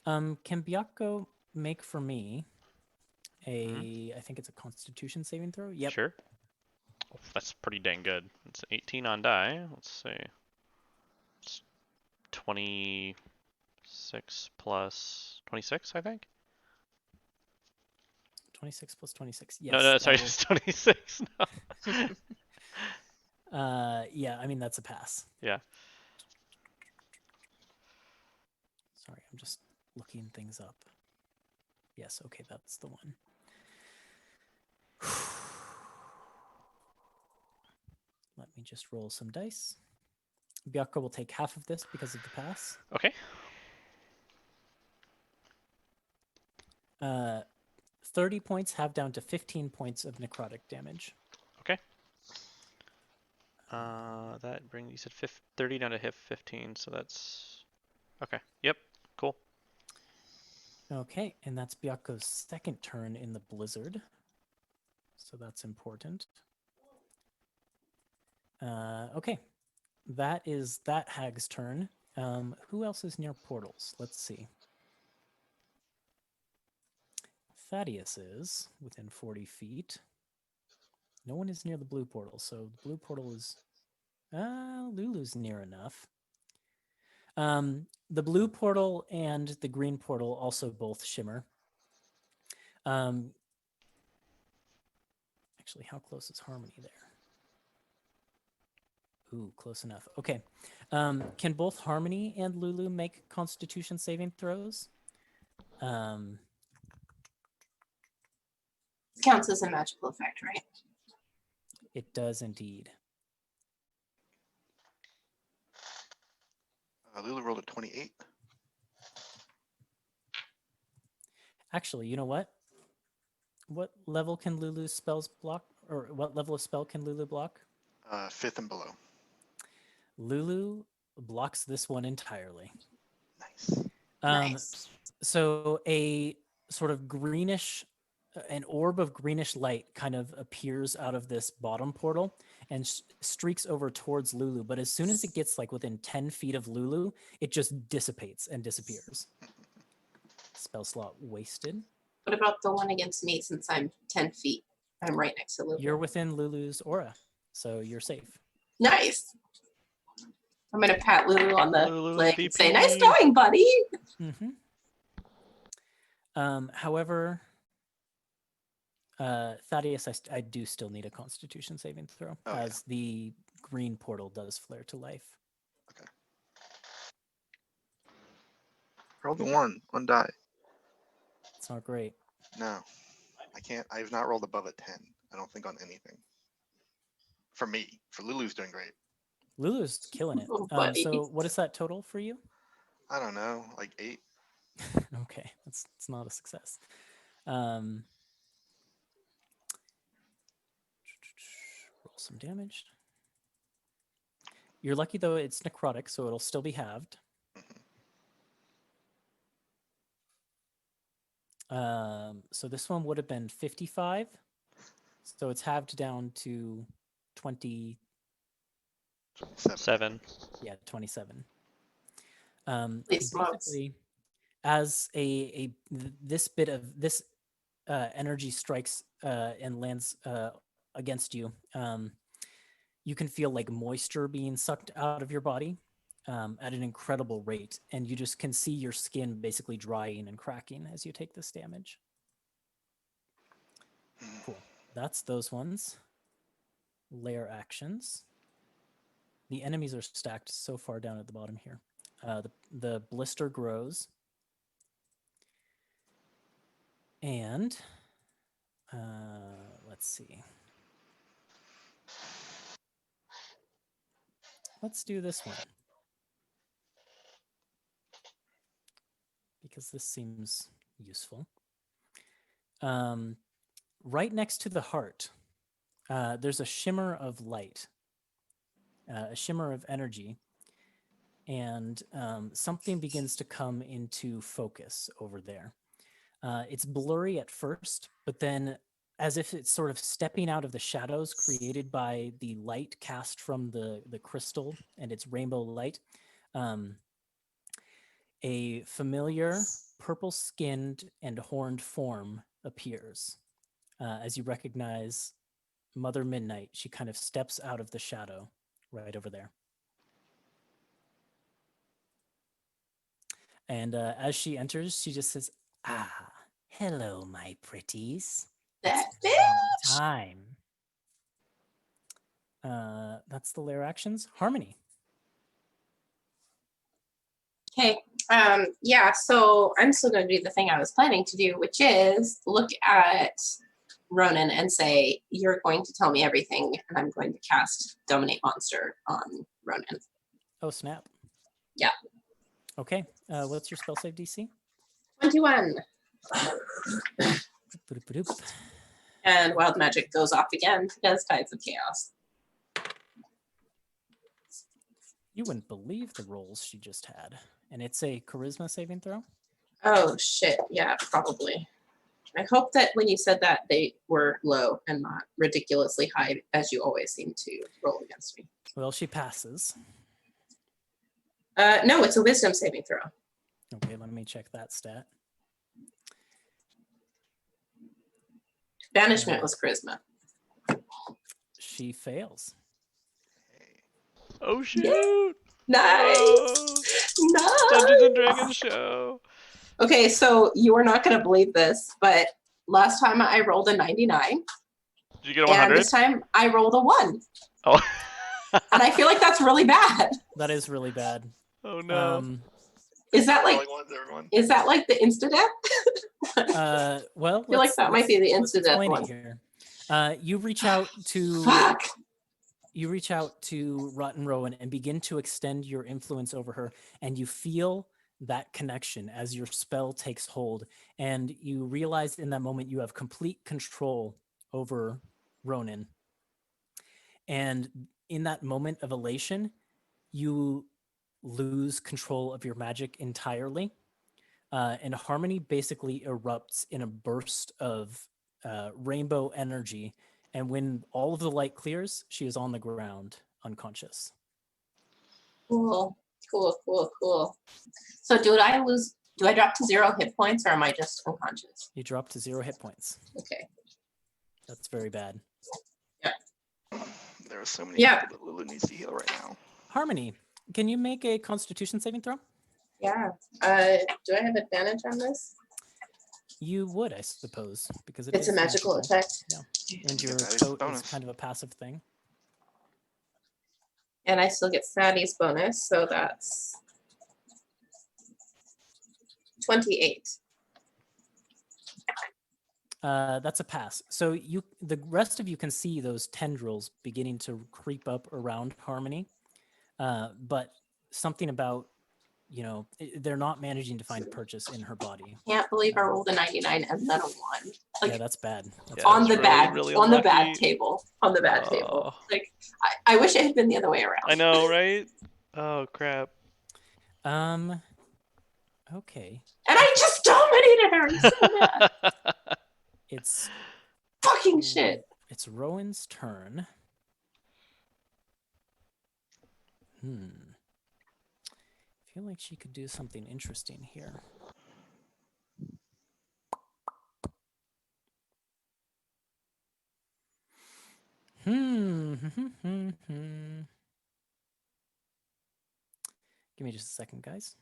Can Byakko make for me a, I think it's a Constitution saving throw? Yep. Sure. Oh, that's pretty dang good. It's 18 on die. Let's see. It's 26 plus 26, I think? 26 plus 26. Yes. No, sorry, that it's 26. No. will- yeah, I mean, that's a pass. Yeah. Sorry, I'm just looking things up. Yes, okay, that's the one. Let me just roll some dice. Byakko will take half of this because of the pass. Okay. 30 points halved down to 15 points of necrotic damage. Okay. That brings, you said 30 down to hit 15, so that's... Okay. Yep. Cool. Okay, and that's Byakko's second turn in the blizzard. So that's important. Okay, that is that hag's turn. Who else is near portals? Let's see. Thaddeus is within 40 feet. No one is near the blue portal, so the blue portal is... Lulu's near enough. The blue portal and the green portal also both shimmer. Actually, how close is Harmony there? Ooh, close enough. Okay. Can both Harmony and Lulu make Constitution saving throws? Counts as a magical effect, right? It does indeed. Lulu rolled a 28. Actually, you know what? What level can Lulu's spells block? Or what level of spell can Lulu block? 5th and below. Lulu blocks this one entirely. Nice. Nice. So a sort of greenish, an orb of greenish light kind of appears out of this bottom portal and streaks over towards Lulu. But as soon as it gets like within 10 feet of Lulu, it just dissipates and disappears. Spell slot wasted. What about the one against me since I'm 10 feet? I'm right next to Lulu. You're within Lulu's aura, so you're safe. Nice. I'm going to pat Lulu on the Lulu leg and say, VP. nice going, buddy. Mm-hmm. However, Thaddeus, I do still need a Constitution saving throw, Oh, yeah. as the green portal does flare to life. Roll the 1 die. It's not great. No, I can't. I've not rolled above a 10. I don't think on anything. For me, for Lulu's doing great. Lulu's killing it. Oh, buddy. So what is that total for you? I don't know, like 8. Okay, it's not a success. Roll some damage. You're lucky though; it's necrotic, so it'll still be halved. So this one would have been 55. So it's halved down to 20. 7. Yeah, 27. Holy smokes. Basically, as this bit of this energy strikes and lands against you, you can feel like moisture being sucked out of your body at an incredible rate, and you just can see your skin basically drying and cracking as you take this damage. Cool. That's those ones. Layer actions. The enemies are stacked so far down at the bottom here. The blister grows. And let's see. Let's do this one. Because this seems useful. Right next to the heart, there's a shimmer of light, a shimmer of energy, and something begins to come into focus over there. It's blurry at first, but then as if it's sort of stepping out of the shadows created by the light cast from the crystal and its rainbow light, a familiar purple-skinned and horned form appears. As you recognize Mother Midnight, she kind of steps out of the shadow right over there. And as she enters, she just says, "Ah, hello, my pretties. That It's been a long bitch. time." That's the lair actions. Harmony. Okay. Yeah, so I'm still going to do the thing I was planning to do, which is look at Ronan and say, you're going to tell me everything, and I'm going to cast Dominate Monster on Ronan. Oh, snap. Yeah. Okay. What's your spell save DC? 21. Boop-a-doop-a-doop. And Wild Magic goes off again because Tides of Chaos. You wouldn't believe the rolls she just had. And it's a charisma saving throw? Oh, shit. Yeah, probably. I hope that when you said that, they were low and not ridiculously high, as you always seem to roll against me. Well, she passes. No, it's a wisdom saving throw. Okay, let me check that stat. Banishment was charisma. She fails. Oh shoot! Nice! Oh, Nice! Dungeons and Dragons show. Okay, so you are not going to believe this, but last time I rolled a 99, Did you get a and 100? this time I rolled a 1. Oh. And I feel like that's really bad. That is really bad. Oh no. Is that like Rolling ones, everyone. is that like the insta death? Well, I feel like that might be the let's insta death explain one. it here. You reach out to Fuck. Rotten Rowan and begin to extend your influence over her, and you feel that connection as your spell takes hold, and you realize in that moment you have complete control over Ronan. And in that moment of elation, you lose control of your magic entirely. And Harmony basically erupts in a burst of rainbow energy. And when all of the light clears, she is on the ground, unconscious. Cool. So do I drop to 0 hit points, or am I just unconscious? You drop to 0 hit points. Okay. That's very bad. There are so many Yeah. people that Lulu needs to heal right now. Harmony, can you make a Constitution saving throw? Yeah. Do I have advantage on this? You would, I suppose, because It's a magical effect. And your that is coat bonus. is kind of a passive thing. And I still get Sadie's bonus, so that's 28. That's a pass. So the rest of you can see those tendrils beginning to creep up around Harmony, but something about, they're not managing to find purchase in her body. Can't believe I rolled a 99 and then a 1. Like, Yeah, that's bad. That's Yeah, on that's the bad, really on the bad unlucky. table, on the bad table. Oh. Like, I wish it had been the other way around. I know, right? Oh crap. Okay. And I just dominated her. I'm so mad. It's Fucking shit. It's Rowan's turn. I feel like she could do something interesting here. Give me just a second, guys.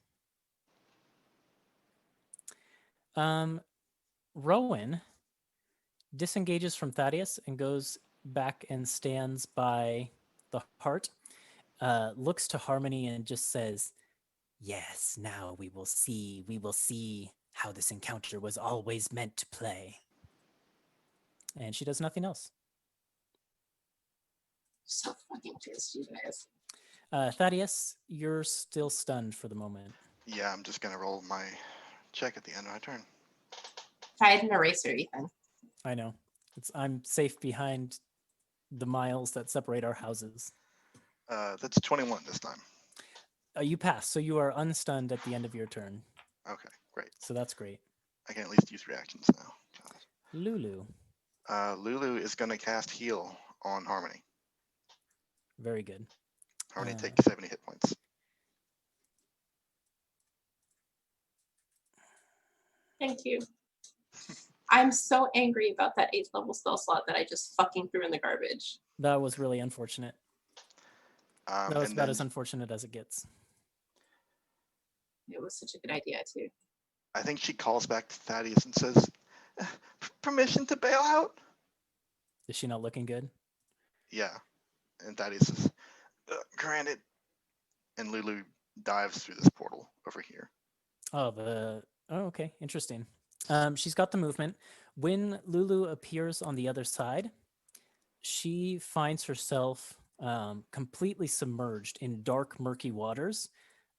Rowan disengages from Thaddeus and goes back and stands by the heart, looks to Harmony and just says, "Yes, now we will see how this encounter was always meant to play. And she does nothing else. So fucking pissed, you guys. Thaddeus, you're still stunned for the moment. Yeah, I'm just gonna roll my check at the end of my turn. If I had an eraser, Ethan. I know. I'm safe behind the miles that separate our houses. That's 21 this time. You pass, so you are unstunned at the end of your turn. Okay, great. So that's great. I can at least use reactions now. God. Lulu, Lulu is gonna cast Heal on Harmony. very good. Harmony Uh, takes 70 hit points. Thank you. I'm so angry about that 8th level spell slot that I just fucking threw in the garbage. That was really unfortunate. That was And about then as unfortunate as it gets. It was such a good idea too. I think she calls back to Thaddeus and says, "Permission to bail out?" Is she not looking good? Yeah. And Thaddeus says, "Granted." And Lulu dives through this portal over here. Oh, okay, interesting. She's got the movement. When Lulu appears on the other side, she finds herself completely submerged in dark, murky waters,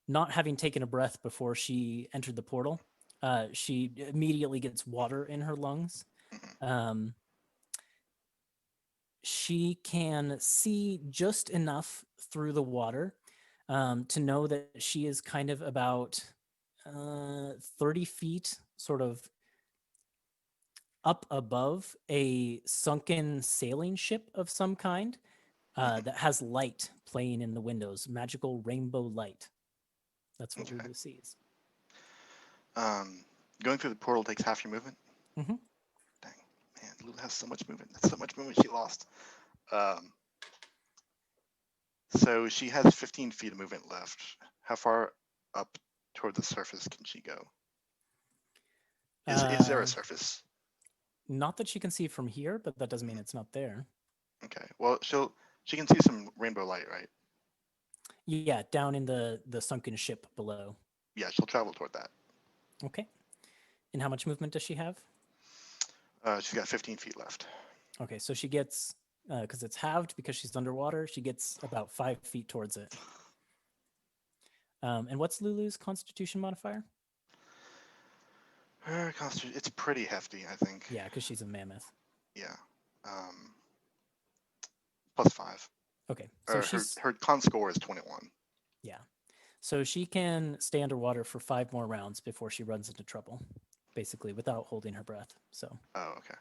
not having taken a breath before she entered the portal. She immediately gets water in her lungs. She can see just enough through the water to know that she is kind of about 30 feet sort of up above a sunken sailing ship of some kind that has light playing in the windows, magical rainbow light. That's what Okay. Lulu sees. Going through the portal takes half your movement. Mm-hmm. Dang, man, Lulu has so much movement. That's so much movement she lost. So she has 15 feet of movement left. How far up toward the surface can she go? Is there a surface? Not that she can see from here, but that doesn't mean it's not there. Okay. Well, she can see some rainbow light, right? Yeah, down in the sunken ship below. Yeah, she'll travel toward that. Okay. And how much movement does she have? She's got 15 feet left. Okay, so she gets, because it's halved because she's underwater, she gets about 5 feet towards it. And what's Lulu's constitution modifier? Her constitution, it's pretty hefty, I think. Yeah, because she's a mammoth. Yeah. +5. Okay, so Her con score is 21. Yeah. So she can stay underwater for 5 more rounds before she runs into trouble, basically, without holding her breath. So Oh, okay.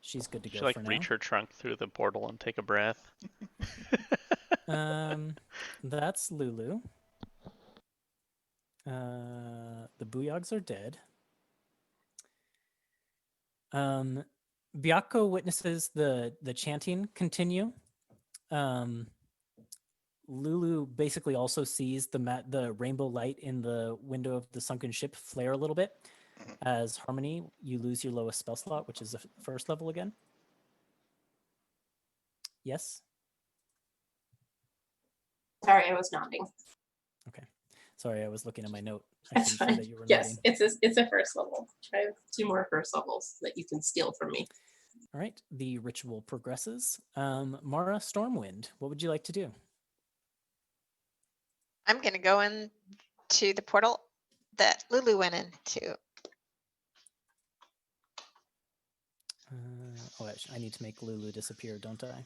she's good to She go like for now. reach her trunk through the portal and take a breath. That's Lulu. The Booyogs are dead. Byakko witnesses the chanting continue. Lulu basically also sees the rainbow light in the window of the sunken ship flare a little bit. As Harmony, you lose your lowest spell slot, which is the first level again. Yes? Sorry, I was nodding. Okay. Sorry, I was looking at my note. I That's couldn't see fine. that you were Yes, nodding. it's a first level. I have 2 more first levels that you can steal from me. All right, the ritual progresses. Mara Stormwind, what would you like to do? I'm gonna go into the portal that Lulu went into. I need to make Lulu disappear, don't I?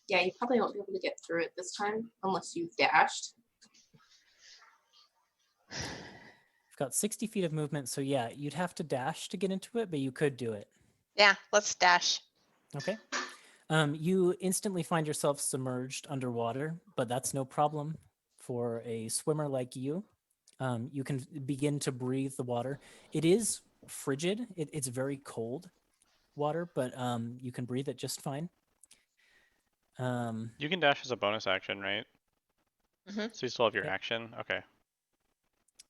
Yeah, you probably won't be able to get through it this time unless you've dashed. I've got 60 feet of movement, so yeah, you'd have to dash to get into it, but you could do it. Yeah, let's dash. Okay. You instantly find yourself submerged underwater, but that's no problem for a swimmer like you. You can begin to breathe the water. It is frigid. It's very cold water, but you can breathe it just fine. You can dash as a bonus action, right? Mm-hmm. So you still have your Yep. action? Okay.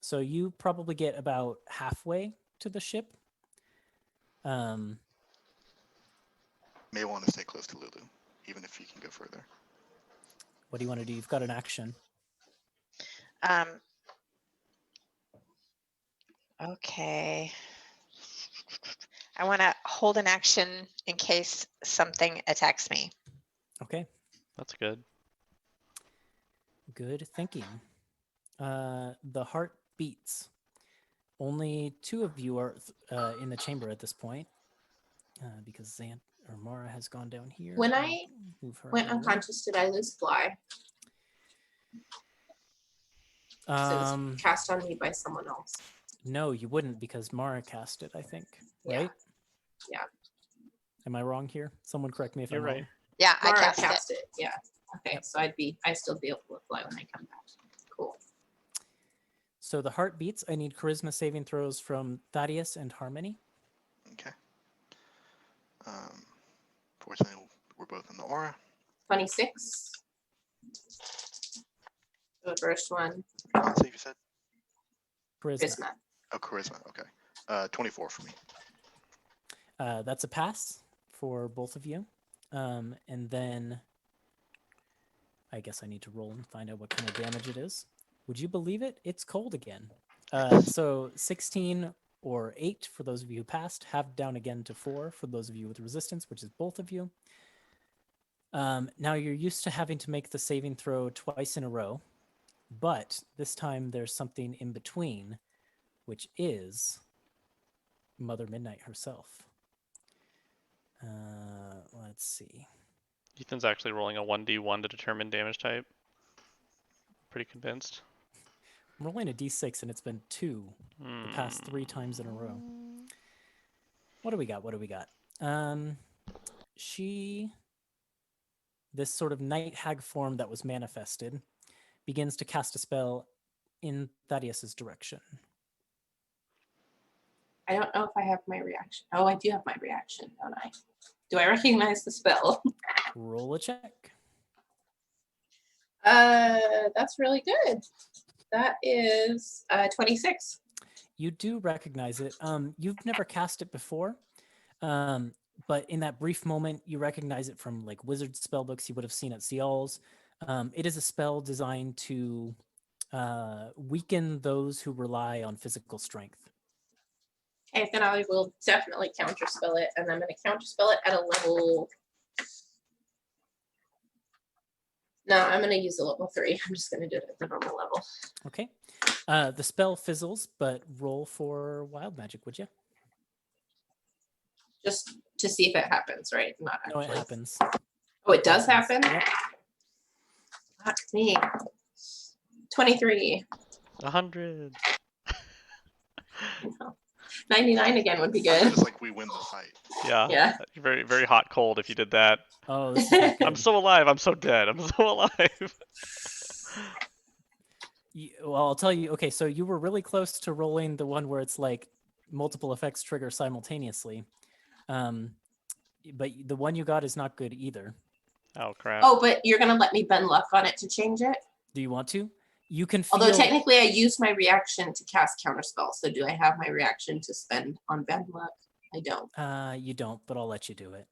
So you probably get about halfway to the ship. May want to stay close to Lulu, even if you can go further. What do you want to do? You've got an action. Okay. I want to hold an action in case something attacks me. Okay, That's good. good thinking. The heart beats. Only 2 of you are in the chamber at this point, because Zant or Mara has gone down here. When I'll I move her went out of the way. unconscious, did I lose fly? So it was cast on me by someone else. No, you wouldn't because Mara cast it, I think. Yeah. Right? Yeah. Am I wrong here? Someone correct me if You're I'm right. wrong. Yeah, I Mara cast it. it. Yeah. Okay, Yep. so I'd still be able to fly when I come back. Cool. So the heart beats. I need charisma saving throws from Thaddeus and Harmony. Okay. Fortunately, we're both in the aura. 26. The first one, Con save, you said? Charisma. Charisma. Oh, charisma. Okay. 24 for me. That's a pass for both of you. And then I guess I need to roll and find out what kind of damage it is. Would you believe it? It's cold again. So 16 or 8 for those of you who passed, halved down again to 4 for those of you with resistance, which is both of you. Now you're used to having to make the saving throw twice in a row, but this time there's something in between, which is Mother Midnight herself. Let's see. Ethan's actually rolling a 1d1 to determine damage type. Pretty convinced. I'm rolling a d6 and it's been 2 the past 3 times in a row. What do we got? What do we got? This sort of night hag form that was manifested, begins to cast a spell in Thaddeus's direction. I don't know if I have my reaction. Oh, I do have my reaction, don't I? Do I recognize the spell? Roll a check. That's really good. That is 26. You do recognize it. You've never cast it before, but in that brief moment, you recognize it from like wizard spell books you would have seen at Cial's. It is a spell designed to weaken those who rely on physical strength. Okay, then I will definitely counterspell it, and I'm going to counterspell it at a level. No, I'm going to use a level 3. I'm just going to do it at the normal level. Okay. The spell fizzles, but roll for wild magic, would you? Just to see if it happens, right? Not No, actually. it happens. Oh, it does happen? Yep. Fuck me. 23. 100. 99 again would be It's good. just like we win the fight. Yeah. Yeah. Very, very hot cold if you did that. Oh, this is not good. I'm so alive. I'm so dead. I'm so alive. Well, I'll tell you. Okay, so you were really close to rolling the one where it's like multiple effects trigger simultaneously. But the one you got is not good either. Oh, crap. Oh, but you're going to let me bend luck on it to change it? Do you want to? You can feel... Although technically I used my reaction to cast counterspell, so do I have my reaction to spend on bend luck? I don't. You don't, but I'll let you do it.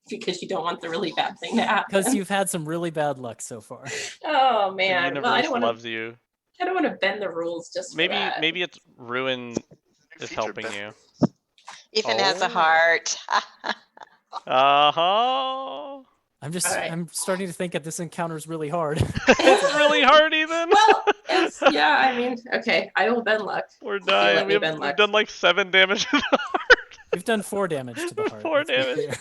Because you don't want the really bad thing to happen. Because you've had some really bad luck so far. Oh The man, universe well, I don't want loves to. you. I don't want to bend the rules just for Maybe that. maybe it's ruin New is feature, helping Ben. you. Ethan has a Oh. heart. Uh-huh. Alright. I'm starting to think that this encounter is really hard. It's really hard, Ethan. Well, it's, yeah, I mean, okay, I will bend luck. We're You dying. let me We've bend luck. done like 7 damage to the We've done 4 damage to the heart. 4 let's be damage.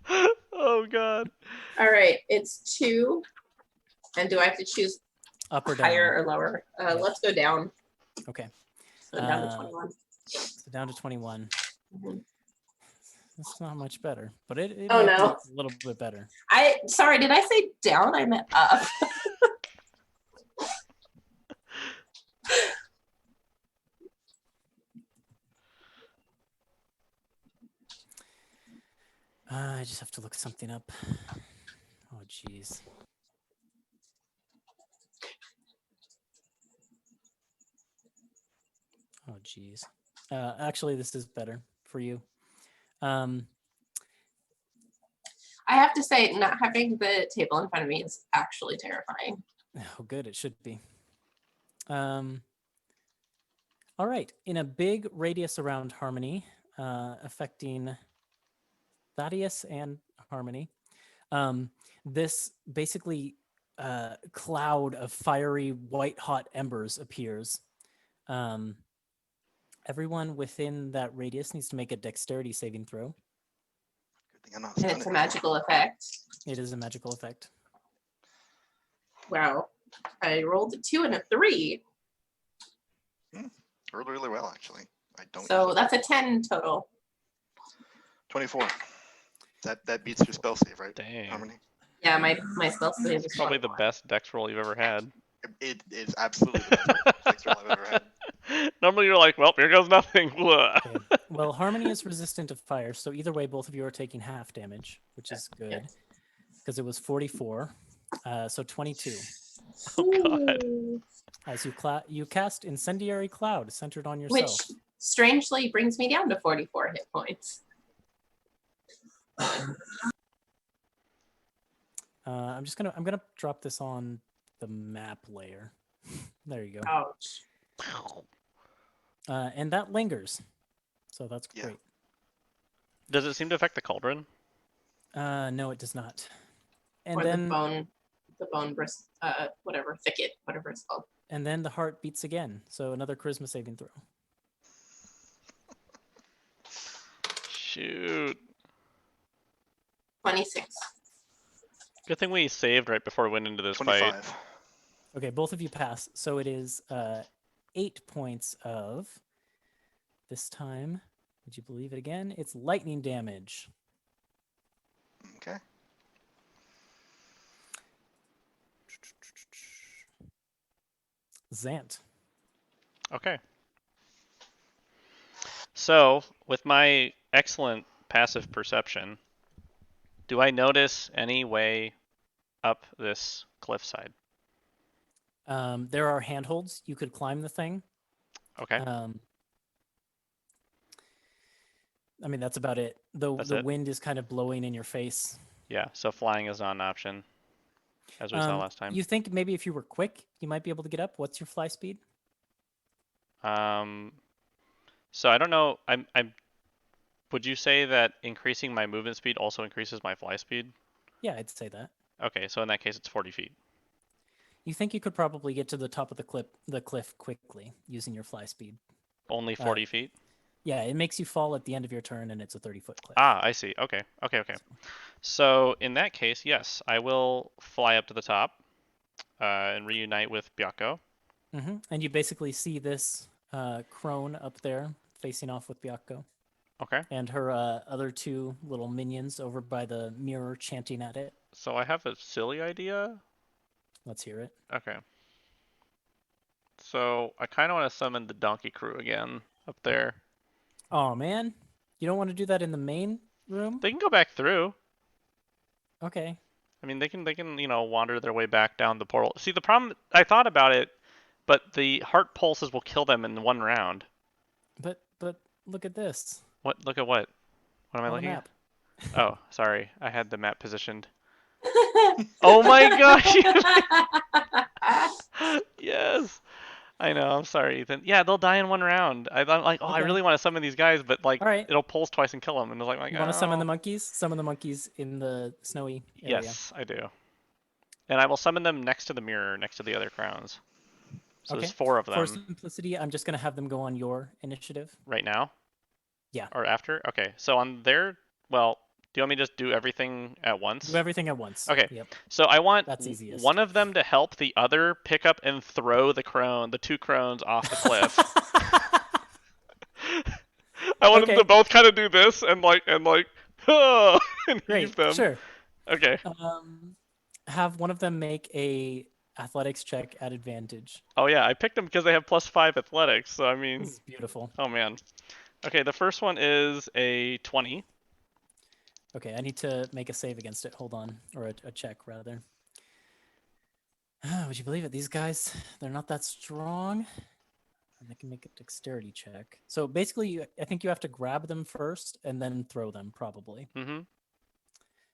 clear. Oh god. All right, it's 2. And do I have to choose Up or down? higher or lower? Yeah. Let's go down. Okay. So down to 21. So down to 21. Mhm. That's not much better, but it Oh, might no. be a little bit better. Sorry, did I say down? I meant up. I just have to look something up. Oh, jeez. Oh, jeez. Actually, this is better for you. I have to say, not having the table in front of me is actually terrifying. Oh, good. It should be. I'll All right. In a big radius around Harmony, affecting Thaddeus and Harmony, this basically cloud of fiery white-hot embers appears. Everyone within that radius needs to make a dexterity saving throw. Good thing I'm not And stunned it's a anymore. magical effect. It is a magical effect. Wow. I rolled a 2 and a 3. Rolled really well, actually. I don't. So usually- that's a 10 total. 24. That beats your spell save, right? Dang. Harmony. Yeah, my spell save is It's probably the 21. best dex roll you've ever had. It is absolutely the best dex roll I've ever had. Normally you're like, well, here goes nothing. Blah. Okay. Well, Harmony is resistant to fire, so either way, both of you are taking half damage, which is good because it was 44. So 22. Oh god. As you cast Incendiary Cloud centered on yourself. Which strangely brings me down to 44 hit points. I'm gonna drop this on the map layer. There you go. Ouch. And that lingers, so that's Yeah. great. Does it seem to affect the cauldron? No, it does not. And Or then the bone bris whatever, thicket, whatever it's called. and then the heart beats again. So another charisma saving throw. Shoot. 26. Good thing we saved right before we went into this fight. 25. Okay, both of you pass. So it is 8 points of, this time, would you believe it again? It's lightning damage. Okay. Zant. Okay. So, with my excellent passive perception, do I notice any way up this cliffside? There are handholds. You could climb the thing. Okay. I mean, that's about it. The That's the it? wind is kind of blowing in your face. Yeah, so flying is not an option, as we saw last time. You think maybe if you were quick, you might be able to get up? What's your fly speed? So I don't know. Would you say that increasing my movement speed also increases my fly speed? Yeah, I'd say that. Okay, so in that case, it's 40 feet. You think you could probably get to the top of the cliff quickly using your fly speed. Only 40 feet? Yeah, it makes you fall at the end of your turn, and it's a 30-foot cliff. Ah, I see. Okay. So in that case, yes, I will fly up to the top and reunite with Byakko. And you basically see this crone up there facing off with Byakko. Okay. And her other two little minions over by the mirror chanting at it. So I have a silly idea. Let's hear it. Okay. So I kind of want to summon the donkey crew again up there. Oh, man. You don't want to do that in the main room? They can go back through. Okay. I mean, they can wander their way back down the portal. See, the problem, I thought about it, but the heart pulses will kill them in one round. But look at this. What? Look at what? What am I On the looking map. at? Oh, sorry. I had the map positioned. Oh my gosh! Yes! I know, I'm sorry, Ethan. Yeah, they'll die in one round. I'm like, oh, I Okay. really want to summon these guys, but like, All right. it'll pulse twice and kill them. And it's like, You want to summon the oh. monkeys? Summon the monkeys in the snowy area. Yes, I do. And I will summon them next to the mirror, next to the other crowns. So Okay. there's 4 of For them simplicity, I'm just going to have them go on your initiative. right now. Yeah. Or after? Okay, so on their, well, do you want me to just do everything at once? Do everything at once. Okay. Yep. So I want That's easiest. one of them to help the other pick up and throw the 2 crones off the cliff. I want them Okay. to both kind of do this and and Great. heave them. Sure. Okay. Have one of them make a athletics check at advantage. Oh yeah, I picked them because they have +5 athletics. So I mean, This is beautiful. oh man. Okay, the first one is a 20. Okay, I need to make a save against it. Hold on. Or a check, rather. Would you believe it? These guys, they're not that strong. And they can make a dexterity check. So basically, I think you have to grab them first and then throw them, probably. Mm-hmm.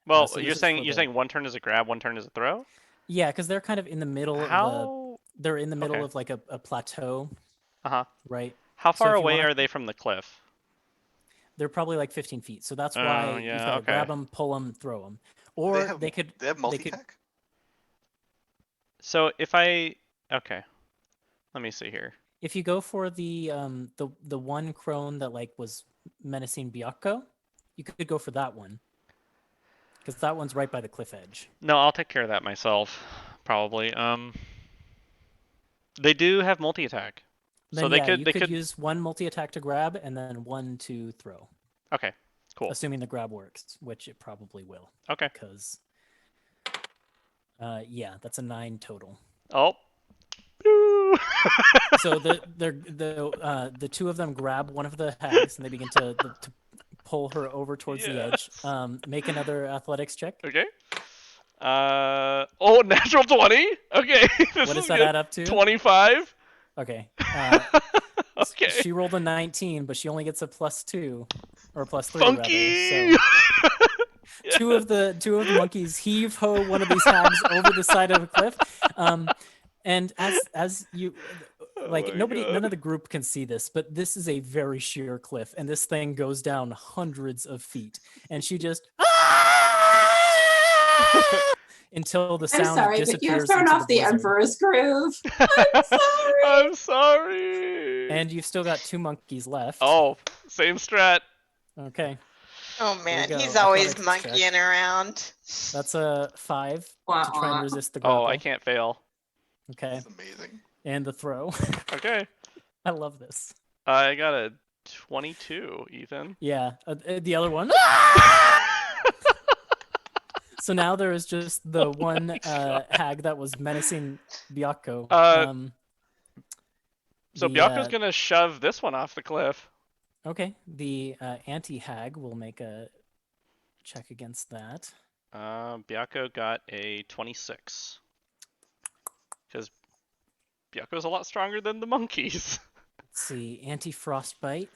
Well, so you're this is saying for you're the- saying one turn is a grab, one turn is a throw? Yeah, because they're kind of in the middle of How? they're in the middle Okay. of like a plateau, Uh-huh. right? How So far if you away wanna- are they from the cliff? They're probably like 15 feet. So that's Oh, why yeah, you've got to okay. grab them, pull them, throw them. Do Or have, they could. They have they multi could- attack. So if I okay, let me see here. If you go for the one crone that like was menacing Byakko, you could go for that one. Because that one's right by the cliff edge. No, I'll take care of that myself, probably. They do have multi attack, Then so they yeah, could you they could could. use one multi-attack to grab and then one to throw. Okay, cool. Assuming the grab works, which it probably will. Okay. Because yeah, that's a 9 total. Oh. Boo! So the two of them grab one of the hags and they begin to pull her over towards the edge. Make another athletics check. Okay. Oh, natural 20. Okay. This What does is that good. add up to? 25. Okay. Okay. She rolled a 19, but she only gets a +2 or +3 Funky. rather. So two of the monkeys heave ho one of these hags over the side of a cliff. And as you like, none of the group can see this, but this is a very sheer cliff, and this thing goes down hundreds of feet, and she just until the I'm sound sorry, but you disappears. have thrown into off the blizzard. Emperor's Groove. I'm sorry. I'm sorry. And you've still got 2 monkeys left. Oh, same strat. Okay, Oh you man, go, he's always athletics check. monkeying around. that's a 5 to try and Wah-wah. resist the grapple. Oh, I can't fail. Okay, It's amazing. and the throw. Okay. I love this. I got a 22, Ethan. Yeah, the other one. So now there is just the one hag that was menacing Byakko. So the, Byakko's gonna shove this one off the cliff. Okay, the anti-hag will make a check against that. Byakko got a 26. Because Byakko's a lot stronger than the monkeys. Let's see, anti-frostbite.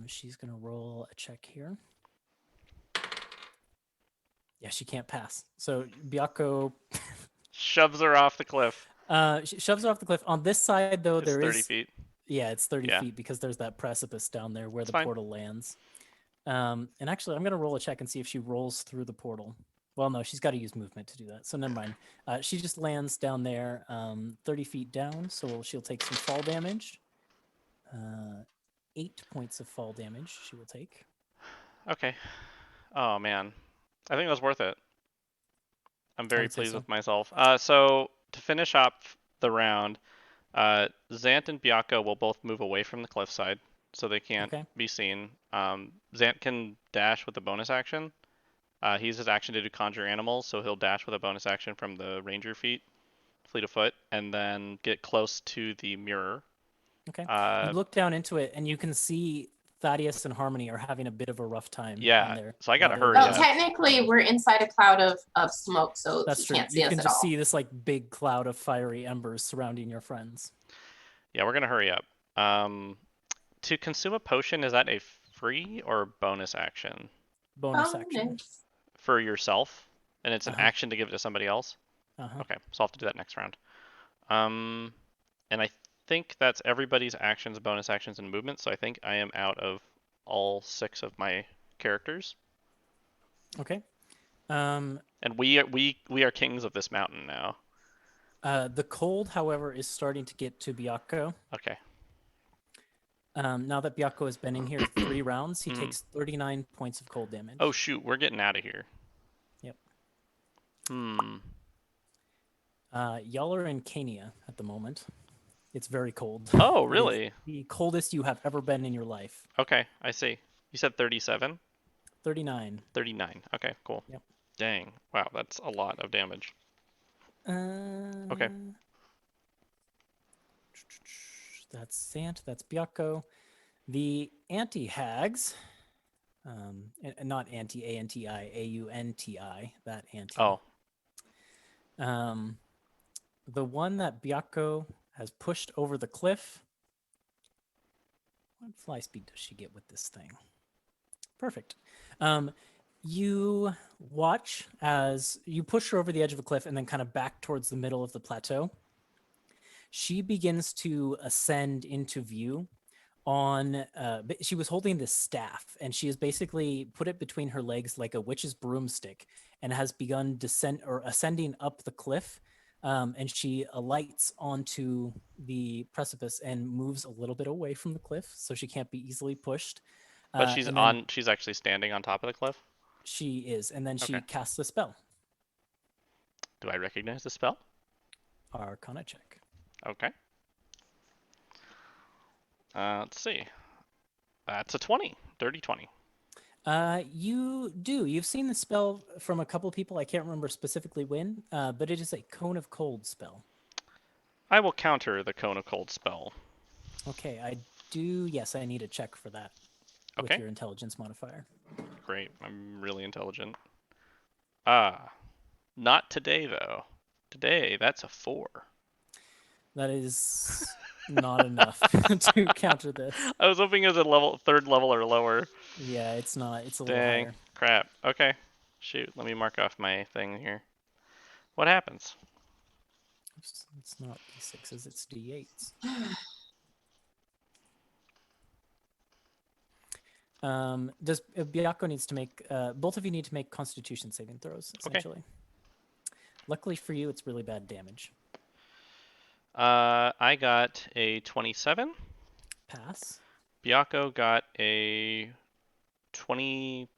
She's gonna roll a check here. Yeah, she can't pass. So Byakko Shoves her off the cliff. shoves her off the cliff. On this side, though, It's there 30 is feet. yeah, it's 30 Yeah. feet because there's that precipice down there where It's the fine. portal lands. And actually, I'm gonna roll a check and see if she rolls through the portal. Well, no, she's got to use movement to do that. So never mind. She just lands down there, 30 feet down. So she'll take some fall damage. 8 points of fall damage she will take. Okay. Oh man, I think it was worth it. I'm very would say pleased so. with myself. So to finish up the round, Zant and Byakko will both move away from the cliffside, so they can't Okay. be seen. Zant can dash with a bonus action. He uses action to do conjure animals, so he'll dash with a bonus action from the ranger fleet of foot, and then get close to the mirror. Okay. You look down into it, and you can see Thaddeus and Harmony are having a bit of a rough time. Yeah, in there so I gotta while they're- hurry Well, up. technically, we're inside a cloud of smoke, so That's he true. can't see You us can at just all. see this like big cloud of fiery embers surrounding your friends. Yeah, we're gonna hurry up. To consume a potion, is that a free or bonus action Bonus action. Bonus. for yourself? And it's an Uh-huh. action to give it to somebody else? Uh-huh. Okay, so I'll have to do that next round. And I think that's everybody's actions, bonus actions, and movement. So I think I am out of all 6 of my characters. Okay. And we are kings of this mountain now. The cold, however, is starting to get to Byakko. Okay. Now that Byakko has been in here 3 rounds, he takes 39 points of cold damage. Oh shoot, we're getting out of here. Yep. Y'all are in Cania at the moment. It's very cold. Oh It is really? the coldest you have ever been in your life. Okay, I see. You said 37? 39. 39. Okay, cool. Yep. Dang. Wow, that's a lot of damage. Okay. That's Sant. That's Byakko. The anti-hags, and not anti-A-N-T-I, A-U-N-T-I, that anti. Oh. The one that Byakko has pushed over the cliff. What fly speed does she get with this thing? Perfect. You watch as you push her over the edge of a cliff and then kind of back towards the middle of the plateau. She begins to ascend into view, she was holding this staff, and she has basically put it between her legs like a witch's broomstick, and has begun ascending up the cliff. And she alights onto the precipice and moves a little bit away from the cliff, so she can't be easily pushed. But she's and then she's actually standing on top of the cliff. She is, and then she Okay. casts a spell. Do I recognize the spell? Arcana check. Okay. Let's see. That's a 20. Dirty 20. You do. You've seen the spell from a couple people. I can't remember specifically when, but it is a Cone of Cold spell. I will counter the Cone of Cold spell. Okay, I do. Yes, I need a check for that with Okay. your intelligence modifier. Great. I'm really intelligent. Not today, though. Today, that's a 4. That is not enough to counter this. I was hoping it was a third level or lower. Yeah, it's not. It's a little Dang. higher. Crap. Okay. Shoot. Let me mark off my thing here. What happens? Oops, it's not D6s, it's D8s. Does Byako needs to make both of you need to make Constitution saving throws, essentially. Luckily for you, it's really bad damage. I got a 27. Pass. Byako got a 22.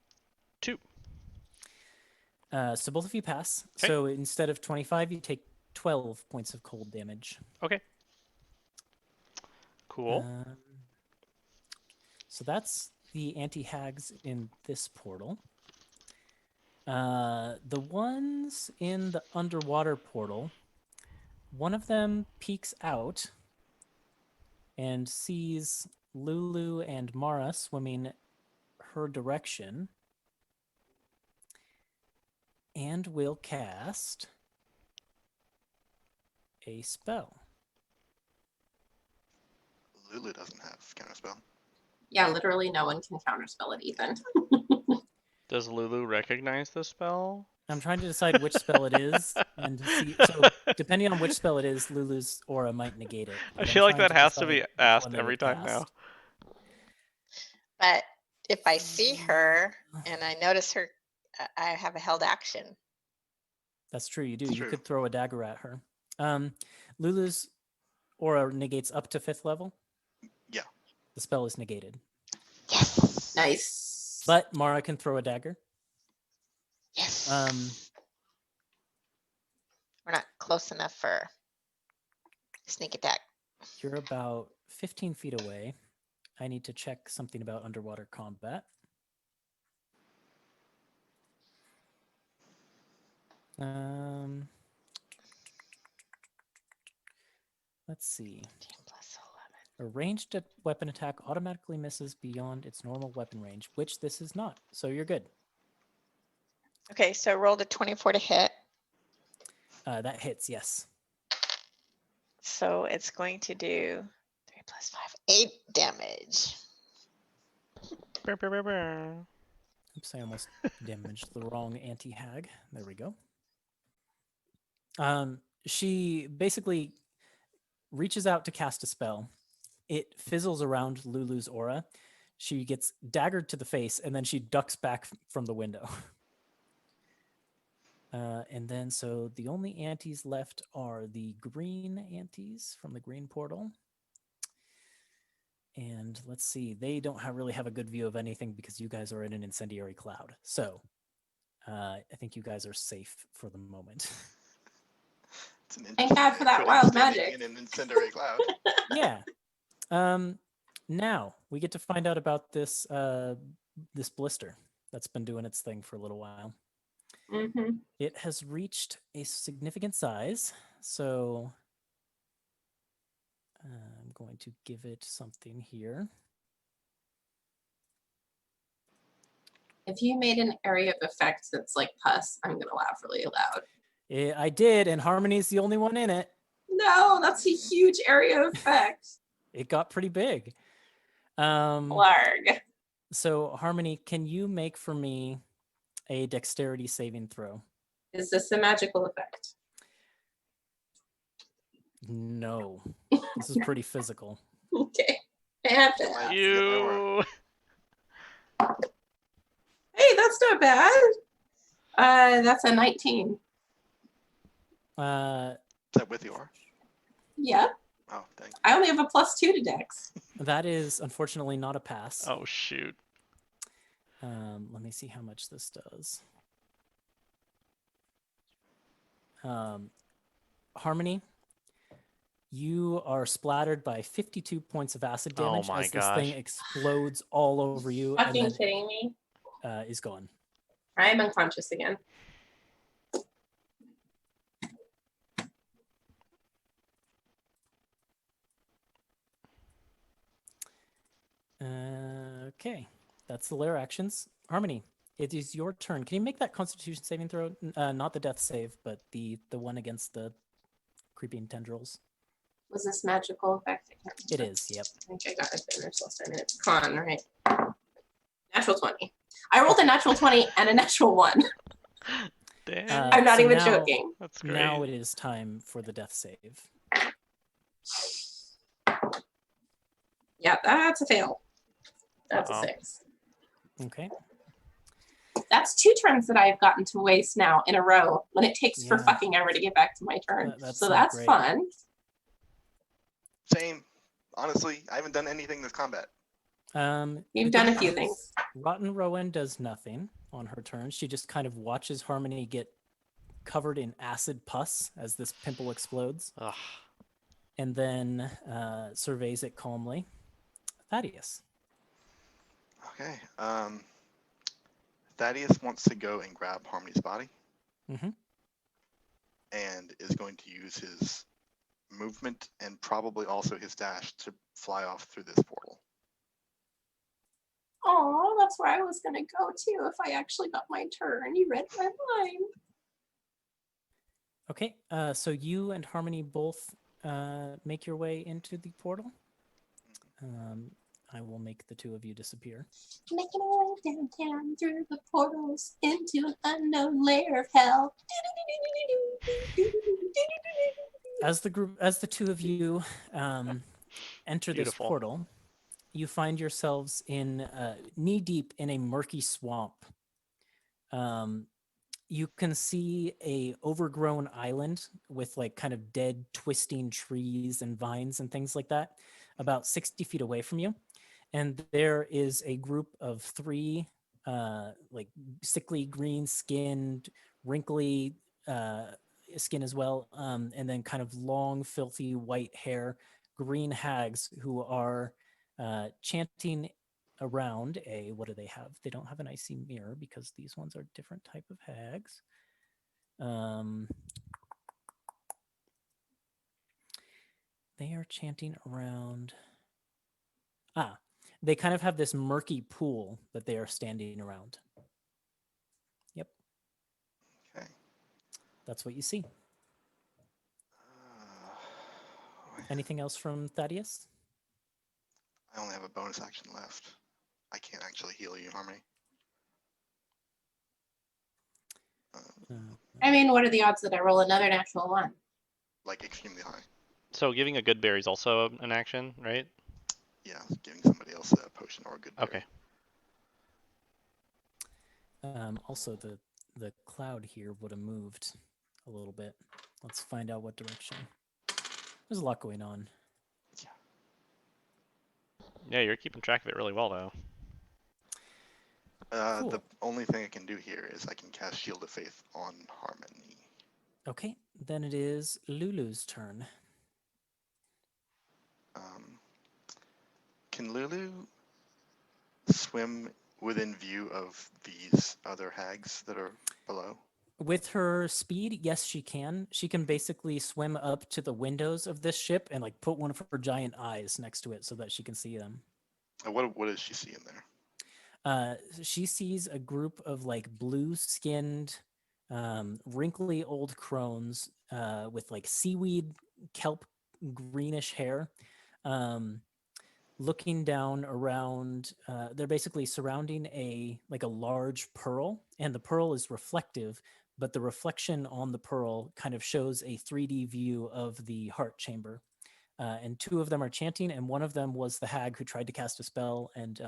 So both of you pass. Okay. So instead of 25, you take 12 points of cold damage. Okay. Cool. So that's the anti-hags in this portal. The ones in the underwater portal, one of them peeks out and sees Lulu and Mara swimming her direction, and will cast a spell. Lulu doesn't have counterspell. Yeah, literally no one can counterspell it even. Does Lulu recognize the spell? I'm trying to decide which spell it is, and to see. So, depending on which spell it is, Lulu's aura might negate it. I but feel I'm like trying that to has to decide be which asked one they every would time now. cast. But if I see her and I notice her, I have a held action. That's true. You do. It's You true. could throw a dagger at her. Lulu's aura negates up to 5th level. Yeah. The spell is negated. Yes. Nice. But Mara can throw a dagger. Yes. We're not close enough for sneak attack. You're about 15 feet away. I need to check something about underwater combat. Let's see. 10 plus A ranged weapon attack automatically misses beyond its normal weapon range, which this is not. So you're good. 11. Okay, so rolled a 24 to hit. That hits, yes. So it's going to do 3 plus 5, 8 damage. Brr, brr, brr, brr. Oops, I almost damaged the wrong anti-hag. There we go. She basically reaches out to cast a spell. It fizzles around Lulu's aura. She gets daggered to the face, and then she ducks back from the window. And then, so the only antis left are the green antis from the green portal. And let's see, they don't really have a good view of anything because you guys are in an incendiary cloud. So I think you guys are safe for the moment. It's an Thank God for that putting wild standing magic. in an incendiary cloud. Yeah. Now we get to find out about this this blister that's been doing its thing for a little while. Mm-hmm. It has reached a significant size, so I'm going to give it something here. If you made an area of effect that's like pus, I'm gonna laugh really loud. I did, and Harmony's the only one in it. No, that's a huge area of effect. It got pretty big. Larg. So Harmony, can you make for me a dexterity saving throw? Is this a magical effect? No. This is pretty physical. Okay. Bad, Get my, bad. get my aura. You. Hey, that's not bad. That's a 19. Uh, Is that with the aura? Yeah, Oh, thank I only have a +2 to Dex. that is unfortunately not a pass. Oh shoot. Let me see how much this does. Harmony, you are splattered by 52 points of acid Oh damage my as this thing gosh. explodes all over you and Fucking then kidding me. is gone. I'm unconscious again. Okay, that's the lair actions. Harmony, it is your turn. Can you make that Constitution saving throw? Not the death save, but the one against the creeping tendrils. Was this magical effect? I can't It remember. is. Yep. I think I got advantage last time. It's con, right? Natural 20. I rolled a natural 20 and a natural 1. Damn. I'm not so even now- joking. That's great. Now it is time for the death save. Yeah, that's a fail. That's Uh-oh. a 6. Okay. That's 2 turns that I've gotten to waste now in a row when it takes for Yeah. fucking ever to get back to my turn. That's So not that's great. fun. Same. Honestly, I haven't done anything this combat. You've the done good a few news, things. Rotten Rowan does nothing on her turn. She just kind of watches Harmony get covered in acid pus as this pimple explodes, Ugh. and then surveys it calmly. Thaddeus. Okay. Thaddeus wants to go and grab Harmony's body Mm-hmm. and is going to use his movement and probably also his dash to fly off through this portal. Oh, that's where I was gonna go too if I actually got my turn. You read my mind. Okay, so you and Harmony both make your way into the portal. I will make the two of you disappear. Making our way downtown through the portals into an unknown lair of hell. As the two of you enter this Beautiful. portal, you find yourselves in knee deep in a murky swamp. You can see a overgrown island with like kind of dead twisting trees and vines and things like that about 60 feet away from you. And there is a group of 3 like sickly green skinned, wrinkly skin as well, and then kind of long, filthy white hair, green hags who are chanting around a, what do they have? They don't have an icy mirror because these ones are different type of hags. They are chanting around. They kind of have this murky pool that they are standing around. Yep. Okay. That's what you see. Uh, Anything else from Thaddeus? I only have a bonus action left. I can't actually heal you, Harmony. I mean, what are the odds that I roll another natural 1? Like extremely high. So giving a good berry is also an action, right? Yeah, giving somebody else a potion or a good berry. Okay. Also, the cloud here would have moved a little bit. Let's find out what direction. There's a lot going on. Yeah, you're keeping track of it really well, though. Cool. The only thing I can do here is I can cast Shield of Faith on Harmony. Okay, then it is Lulu's turn. Can Lulu swim within view of these other hags that are below? With her speed, yes, she can. She can basically swim up to the windows of this ship and like put one of her giant eyes next to it so that she can see them. What does she see in there? She sees a group of like blue-skinned, wrinkly old crones with like seaweed, kelp, greenish hair, looking down around. They're basically surrounding a large pearl, and the pearl is reflective, but the reflection on the pearl kind of shows a 3D view of the heart chamber. and 2 of them are chanting, and one of them was the hag who tried to cast a spell and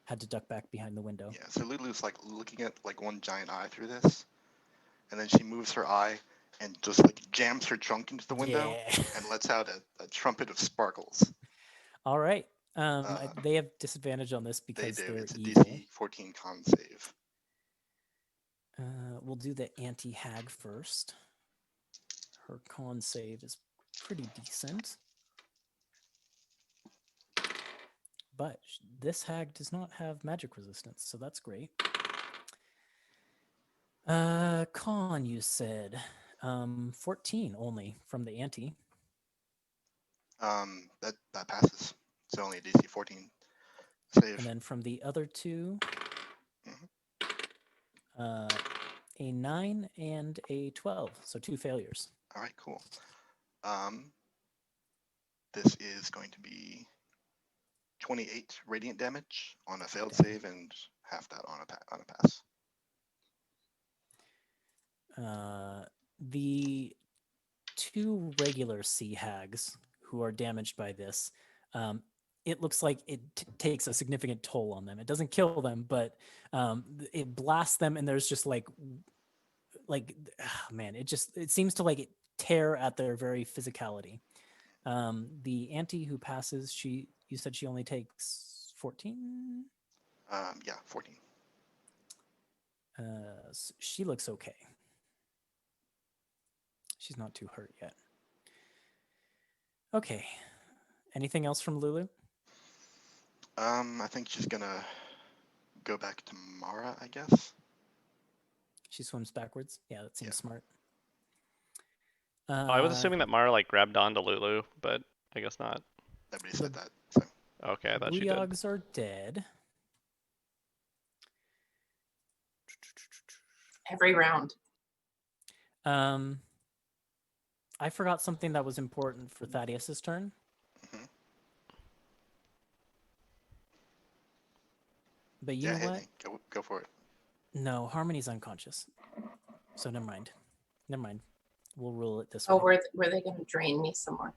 had to duck back behind the window. Yeah, so Lulu's like looking at like one giant eye through this, and then she moves her eye and just like jams her trunk into the window Yeah. and lets out a trumpet of sparkles. All right. Uh, They have disadvantage on this They because do. they're It's a evil. DC 14 con save. We'll do the anti-hag first. Her con save is pretty decent. But this hag does not have magic resistance, so that's great. Con, you said. 14 only from the anti. That passes. It's only a DC 14 save. And then from the other 2, Mhm. a 9 and a 12, so 2 failures. All right, cool. This is going to be 28 radiant damage on a failed save and half that on a pass. The 2 regular sea hags who are damaged by this, it looks like it takes a significant toll on them. It doesn't kill them, but it blasts them, and there's just like man, it seems to like tear at their very physicality. The anti who passes, you said she only takes 14. Yeah, 14. So she looks okay. She's not too hurt yet. Okay. Anything else from Lulu? I think she's gonna go back to Mara, I guess. She swims backwards. Yeah, that seems Yeah. smart. I was assuming that Mara like grabbed onto Lulu, but I guess not. Nobody said that. So Okay, I thought she did. Booyogs are dead. Every round. I forgot something that was important for Thaddeus's turn. Mhm. But you yeah, know hit what? me. Go for it. No, Harmony's unconscious. So never mind. Never mind. We'll rule it this Oh, way. were they going to drain me some more?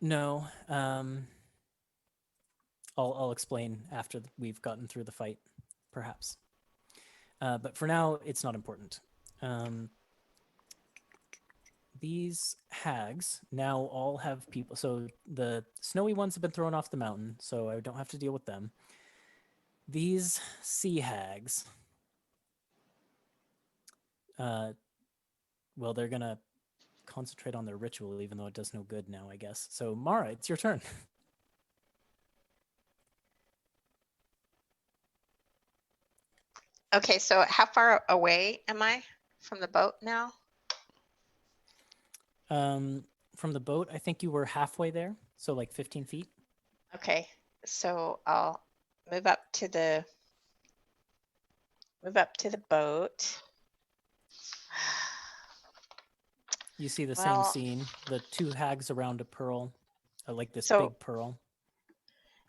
No. I'll explain after we've gotten through the fight, perhaps. But for now, it's not important. These hags now all have people. So the snowy ones have been thrown off the mountain, so I don't have to deal with them. These sea hags, well, they're going to concentrate on their ritual, even though it does no good now, I guess. So Mara, it's your turn. Okay, so how far away am I from the boat now? From the boat, I think you were halfway there, so like 15 feet. Okay, so I'll move up to the boat. You see the Well- same scene, the 2 hags around a pearl, like this So- big pearl.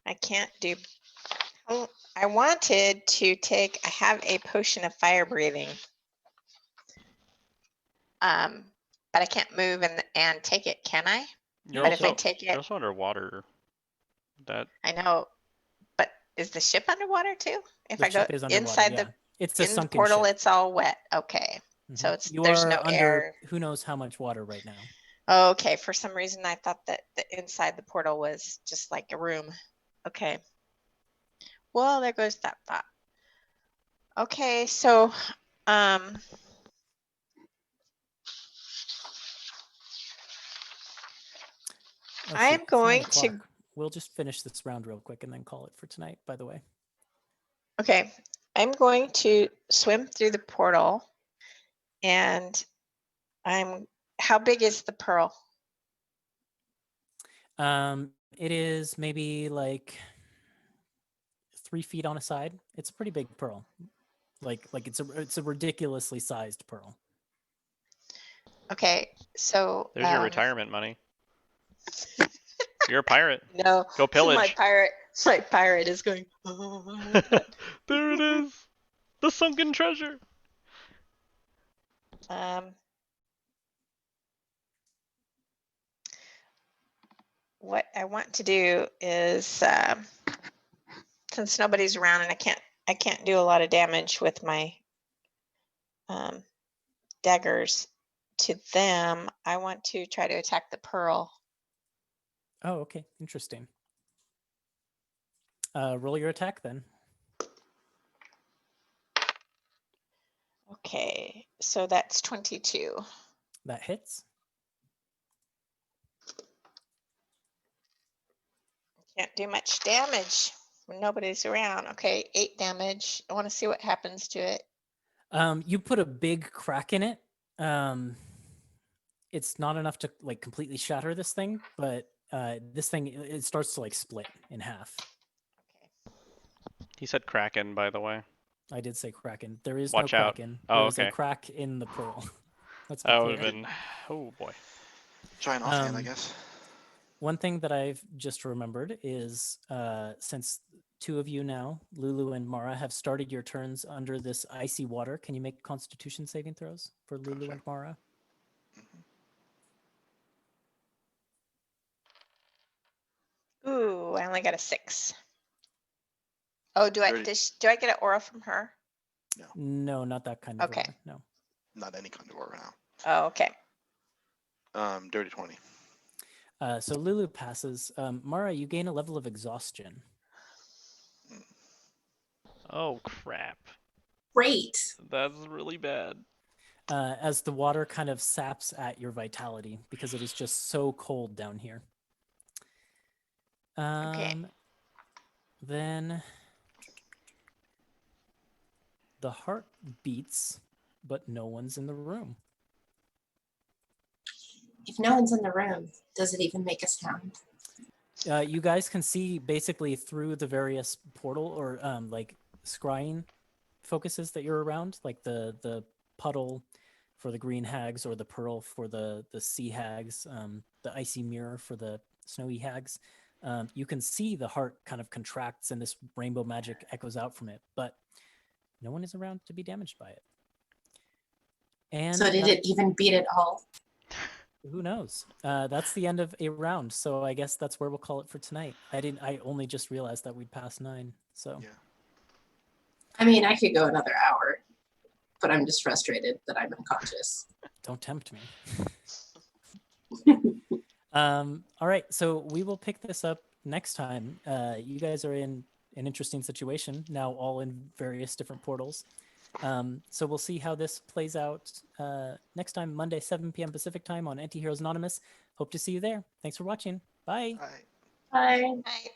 I can't do. Oh, I wanted to take. I have a potion of fire breathing. But I can't move and take it, can I? You're But if I also take you're it, also underwater. That I know. But is the ship underwater too? If The I go ship is underwater, inside yeah. It's a in the sunken portal, ship. it's all wet. Okay. So Mhm. it's You there's are no under air. who knows how much water right now. Okay. For some reason, I thought that the inside the portal was just like a room. Okay. Well, there goes that thought. Okay, so Let's I'm see, it's 9 going to- o'clock. We'll just finish this round real quick and then call it for tonight, by the way. okay, I'm going to swim through the portal, and how big is the pearl? It is maybe like 3 feet on a side. It's a pretty big pearl. Like it's a ridiculously sized pearl. Okay, so there's your retirement money. You're a pirate. No, Go pillage. my pirate is going. There it is. The sunken treasure. what I want to do is, since nobody's around and I can't do a lot of damage with my daggers to them, I want to try to attack the pearl. Oh, okay. Interesting. Roll your attack then. Okay, so that's 22. That hits. Can't do much damage when nobody's around. Okay, 8 damage. I want to see what happens to it. You put a big crack in it. It's not enough to like completely shatter this thing, but this thing it starts to like split in half. Okay. He said Kraken, by the way. I did say Kraken. There is Watch no out. Kraken. Oh, There is a okay. crack in the pearl. Let's be That clear. would have been. Oh boy. Try an offhand, I guess. One thing that I've just remembered is since two of you now, Lulu and Mara, have started your turns under this icy water, can you make Constitution saving throws for Lulu Gotcha. and Mara? Ooh, I only got a 6. Oh, do I Dirty. do I get an aura from her? No, not that kind of Okay. aura, no. Not any kind of aura now. Oh, okay. Dirty 20. So Lulu passes. Mara, you gain a level of exhaustion. Oh crap. Great. That's really bad. As the water kind of saps at your vitality because it is just so cold down here. Okay. Then the heart beats, but no one's in the room. If no one's in the room, does it even make a sound? You guys can see basically through the various portal or like scrying focuses that you're around, like the puddle for the green hags or the pearl for the sea hags, the icy mirror for the snowy hags. You can see the heart kind of contracts and this rainbow magic echoes out from it, but no one is around to be damaged by it. And So did it even beat it all? who knows? That's the end of a round, so I guess that's where we'll call it for tonight. I only just realized that we'd passed 9, so. Yeah. I mean, I could go another hour, but I'm just frustrated that I'm unconscious. Don't tempt me. All right, so we will pick this up next time. You guys are in an interesting situation now, all in various different portals. So we'll see how this plays out next time, Monday, 7 p.m. Pacific time on Antiheroes Anonymous. Hope to see you there. Thanks for watching. Bye. All right. Bye. Bye.